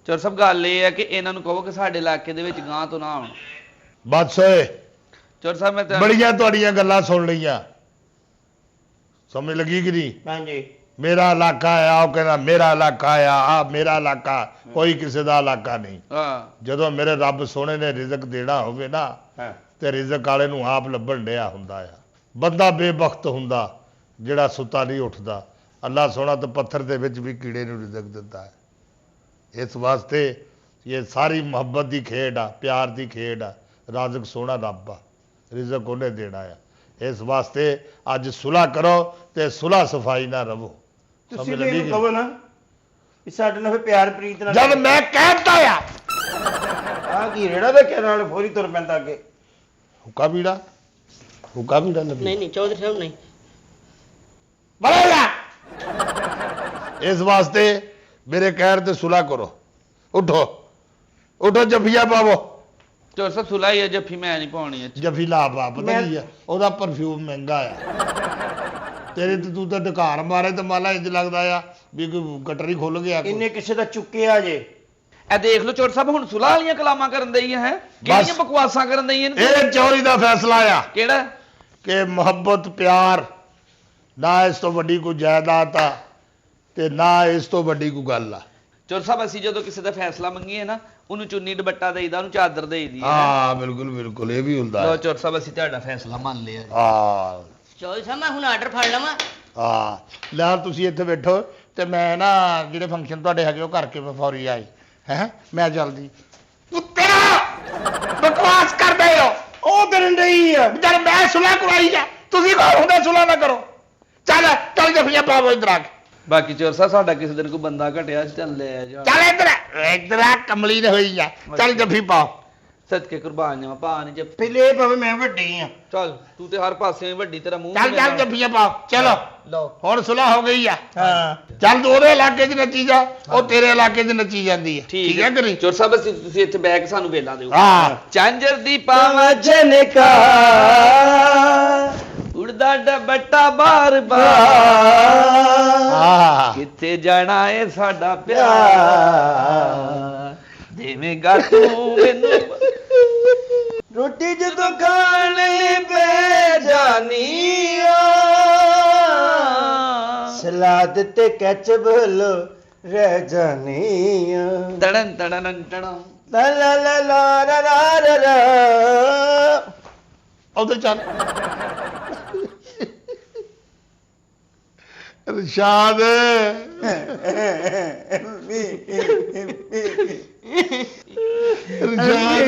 ਚੋਰ ਸਾਹਿਬ ਗੱਲ ਇਹ ਹੈ ਕਿ ਇਹਨਾਂ ਨੂੰ ਕਹੋ ਕਿ ਸਾਡੇ ਇਲਾਕੇ ਦੇ ਵਿੱਚ ਗਾਂ ਤੋਂ ਨਾ ਆਉਣ। ਬਸ ਓਏ ਚੋਰ ਸਾਹਿਬ ਮੈਂ ਤਾਂ ਬੜੀਆਂ ਤੁਹਾਡੀਆਂ ਗੱਲਾਂ ਸੁਣ ਲਈਆਂ, ਸਮਝ ਲੱਗੀ ਕਿ ਨਹੀਂ? ਹਾਂਜੀ ਮੇਰਾ ਇਲਾਕਾ ਆ, ਉਹ ਕਹਿੰਦਾ ਮੇਰਾ ਇਲਾਕਾ ਆ ਮੇਰਾ ਇਲਾਕਾ, ਕੋਈ ਕਿਸੇ ਦਾ ਇਲਾਕਾ ਨਹੀਂ। ਹਾਂ ਜਦੋਂ ਮੇਰੇ ਰੱਬ ਸੋਹਣੇ ਨੇ ਰਿਜ਼ਕ ਦੇਣਾ ਹੋਵੇ ਨਾ ਹਾਂ ਤੇ ਰਿਜ਼ਕ ਵਾਲੇ ਨੂੰ ਆਪ ਲੱਭਣ ਡਿਆ ਹੁੰਦਾ ਆ। ਬੰਦਾ ਬੇਬਖਤ ਹੁੰਦਾ ਜਿਹੜਾ ਸੁੱਤਾ ਨਹੀਂ ਉੱਠਦਾ। ਅੱਲਾ ਸੋਹਣਾ ਤਾਂ ਪੱਥਰ ਦੇ ਵਿੱਚ ਵੀ ਕੀੜੇ ਨੂੰ ਰਿਜ਼ਕ ਦਿੰਦਾ ਹੈ। ਇਸ ਵਾਸਤੇ ਇਹ ਸਾਰੀ ਮੁਹੱਬਤ ਦੀ ਖੇਡ ਆ, ਪਿਆਰ ਦੀ ਖੇਡ ਆ। ਰਾਜ਼ਕ ਸੋਹਣਾ ਰੱਬ ਆ, ਰਿਜ਼ਕ ਉਹਨੇ ਦੇਣਾ ਆ। ਇਸ ਵਾਸਤੇ ਅੱਜ ਸੁਲ੍ਹਾ ਕਰੋ ਤੇ ਸੁਲ੍ਹਾ ਸਫਾਈ ਨਾਲ ਰਹੋ। ਤੁਸੀਂ ਵੀ ਇਹਨੂੰ ਕਹੋ ਨਾ ਵੀ ਸਾਡੇ ਨਾਲ ਫਿਰ ਪਿਆਰ ਪ੍ਰੀਤ ਨਾਲ। ਜਦ ਮੈਂ ਕਹਿਤਾ ਆ ਆ ਕੀ ਰੇੜਾ ਵੇਖਿਆ ਨਾਲ ਫੋਰੀ ਤੁਰ ਪੈਂਦਾ ਅੱਗੇ। ਹੁੱਕਾ ਬੀੜਾ ਲੱਭੀ ਨਹੀਂ ਚੌਧਰੀ ਸਾਹਿਬ ਨਹੀਂ। ਬੜੇਗਾ। ਇਸ ਵਾਸਤੇ ਮੇਰੇ ਕਹਿਣ ਤੇ ਸੁਲ੍ਹਾ ਕਰੋ। ਉਠੋ ਜੱਫੀਆਂ ਪਾਵੋ। ਚੋਰ ਸਾਹਿਬ ਸੁਲਾਈ ਹੈ ਜੱਫੀ ਮੈਂ ਨਹੀਂ ਪਾਉਣੀ। ਜੱਫੀ ਲਾ ਪਾ, ਪਤਾ ਕੀ ਆ ਉਹਦਾ ਪਰਫਿਊਮ ਮਹਿੰਗਾ ਆ। ਤੇਰੇ ਤੇ ਤੂੰ ਤਾਂ ਢਕਾਰ ਮਾਰੇ ਤੇ ਮਾਲਾ ਇੰਜ ਲੱਗਦਾ ਆ ਵੀ ਕੋਈ ਗਟਰੀ ਖੁੱਲ ਗਿਆ। ਇਹਨੇ ਕਿਸੇ ਦਾ ਚੁੱਕਿਆ ਜੇ। ਇਹ ਦੇਖ ਲਓ ਚੋਰ ਸਾਹਿਬ ਹੁਣ ਸੁਲਾਹ ਵਾਲੀਆਂ ਕਲਾਮਾਂ ਕਰਨ ਦਈ ਹੈ। ਕਿਹੜੀਆਂ ਬਕਵਾਸਾਂ ਕਰਨ ਦਈ ਇਹਨੂੰ? ਇਹ ਚੋਰੀ ਦਾ ਫੈਸਲਾ ਆ ਕਿਹੜਾ? ਕਿ ਮੁਹੱਬਤ ਪਿਆਰ ਨਾ ਇਸ ਤੋਂ ਵੱਡੀ ਕੋਈ ਜਾਇਦਾਦ ਆ ਤੇ ਨਾ ਇਸ ਤੋਂ ਵੱਡੀ ਕੋਈ ਗੱਲ ਆ। ਚੋਰ ਸਾਹਿਬ ਅਸੀਂ ਜਦੋਂ ਕਿਸੇ ਦਾ ਫੈਸਲਾ ਮੰਗੀਏ ਨਾ ਉਹਨੂੰ ਚੁੰਨੀ ਦੁਪੱਟਾ ਦੇਈਦਾ, ਉਹਨੂੰ ਚਾਦਰ ਦੇਈਦੀ ਹੈ। ਹਾਂ ਬਿਲਕੁਲ ਇਹ ਵੀ ਹੁੰਦਾ ਲੋ ਹੈ। ਚੋਰ ਸਾਹਿਬ ਅਸੀਂ ਤੁਹਾਡਾ ਫੈਸਲਾ ਮੰਨ ਲਿਆ। ਹਾਂ ਚੌਧਰੀ ਸਾਹਿਬ ਮੈਂ ਹੁਣ ਆਰਡਰ ਫੜ ਲਵਾਂ। ਹਾਂ ਲੈ ਤੁਸੀਂ ਇੱਥੇ ਬੈਠੋ ਤੇ ਮੈਂ ਨਾ ਜਿਹੜੇ ਫੰਕਸ਼ਨ ਤੁਹਾਡੇ ਹੈਗੇ ਉਹ ਕਰਕੇ ਮੈਂ ਫੌਰੀ ਆਈ ਹੈ। ਮੈਂ ਜਲਦੀ ਬਕਵਾਸ ਕਰਦੇ ਹੋ। ਉਹ ਕਰਨ ਡਈ ਆ। ਜਦ ਮੈਂ ਸੁਲਾ ਕਰਾਈ ਆ ਤੁਸੀਂ ਕੌਣ ਹੁੰਦੇ ਸੁਲਾ ਨਾ ਕਰੋ। ਚੱਲ ਜਫੀਆਂ ਪਾਵੋ ਇਧਰ ਆ ਕੇ। ਬਾਕੀ ਚੋਰ ਸਾਹਿਬ ਸਾਡਾ ਕਿਸੇ ਦਿਨ ਕੋਈ ਬੰਦਾ ਘਟਿਆ ਚੱਲ ਲਿਆ ਜਾ। ਚੱਲ ਇੱਧਰ ਆ ਕਮਲੀ ਨੇ ਹੋਈ ਆ। ਚੱਲ ਜਫੀ ਪਾਓ। ਸਦਕੇ ਕੁਰਬਾਨ ਜਾਵਾਂ ਪਾ ਨਹੀਂ ਜੱਫੀ। ਪਹਿਲੇ ਇਹ ਭਾਵੇਂ ਮੈਂ ਵੱਡੀ ਆ। ਚੱਲ ਤੂੰ ਤੇ ਹਰ ਪਾਸੇ ਵੱਡੀ, ਤੇਰਾ ਮੂੰਹ ਚੱਲ ਜਫੀਆਂ ਪਾਓ। ਚਲੋ ਲਓ ਹੁਣ ਸੁਲਾ ਹੋ ਗਈ ਆ। ਹਾਂ ਚੱਲ ਤੂੰ ਉਹਦੇ ਇਲਾਕੇ 'ਚ ਨੱਚੀ ਜਾ, ਉਹ ਤੇਰੇ ਇਲਾਕੇ 'ਚ ਨੱਚੀ ਜਾਂਦੀ ਹੈ। ਠੀਕ ਹੈ ਕਿ ਨਹੀਂ? ਚੋਰ ਸਾਹਿਬ ਤੁਸੀਂ ਇੱਥੇ ਬੈਠ ਕੇ ਸਾਨੂੰ ਵੇਲਾ ਦਿਓ। ਹਾਂ ਚਾਂਜਰ ਦੀ ਪਾਵਾਂ ਜਨਕਾ ਉੜਦਾ ਡਬਟਾ ਬਾਰ-ਬਾਰ ਹਾਂ ਕਿੱਥੇ ਜਾਣਾ ਏ ਸਾਡਾ ਪਿਆਰ, ਦੇਵੇਂਗਾ ਤੂੰ ਮੈਨੂੰ ਰੋਟੀ ਜਦੋਂ ਖਾਣ ਪੈ ਜਾਨੀਆ ਸਲਾਦ ਤੇ ਕੈਚਅਪ ਲੋ ਰਹਿ ਜਾਨੀਆ। ਤੜਨ ਤੜਨ ਟਣਾ ਲਾ ਲਾ ਲਾ ਲਾ ਰਾ ਰਾ ਰਾ ਰਾ। ਉਧਰ ਚੱਲ ਰਸ਼ਾਦ ਰਸ਼ਾਦ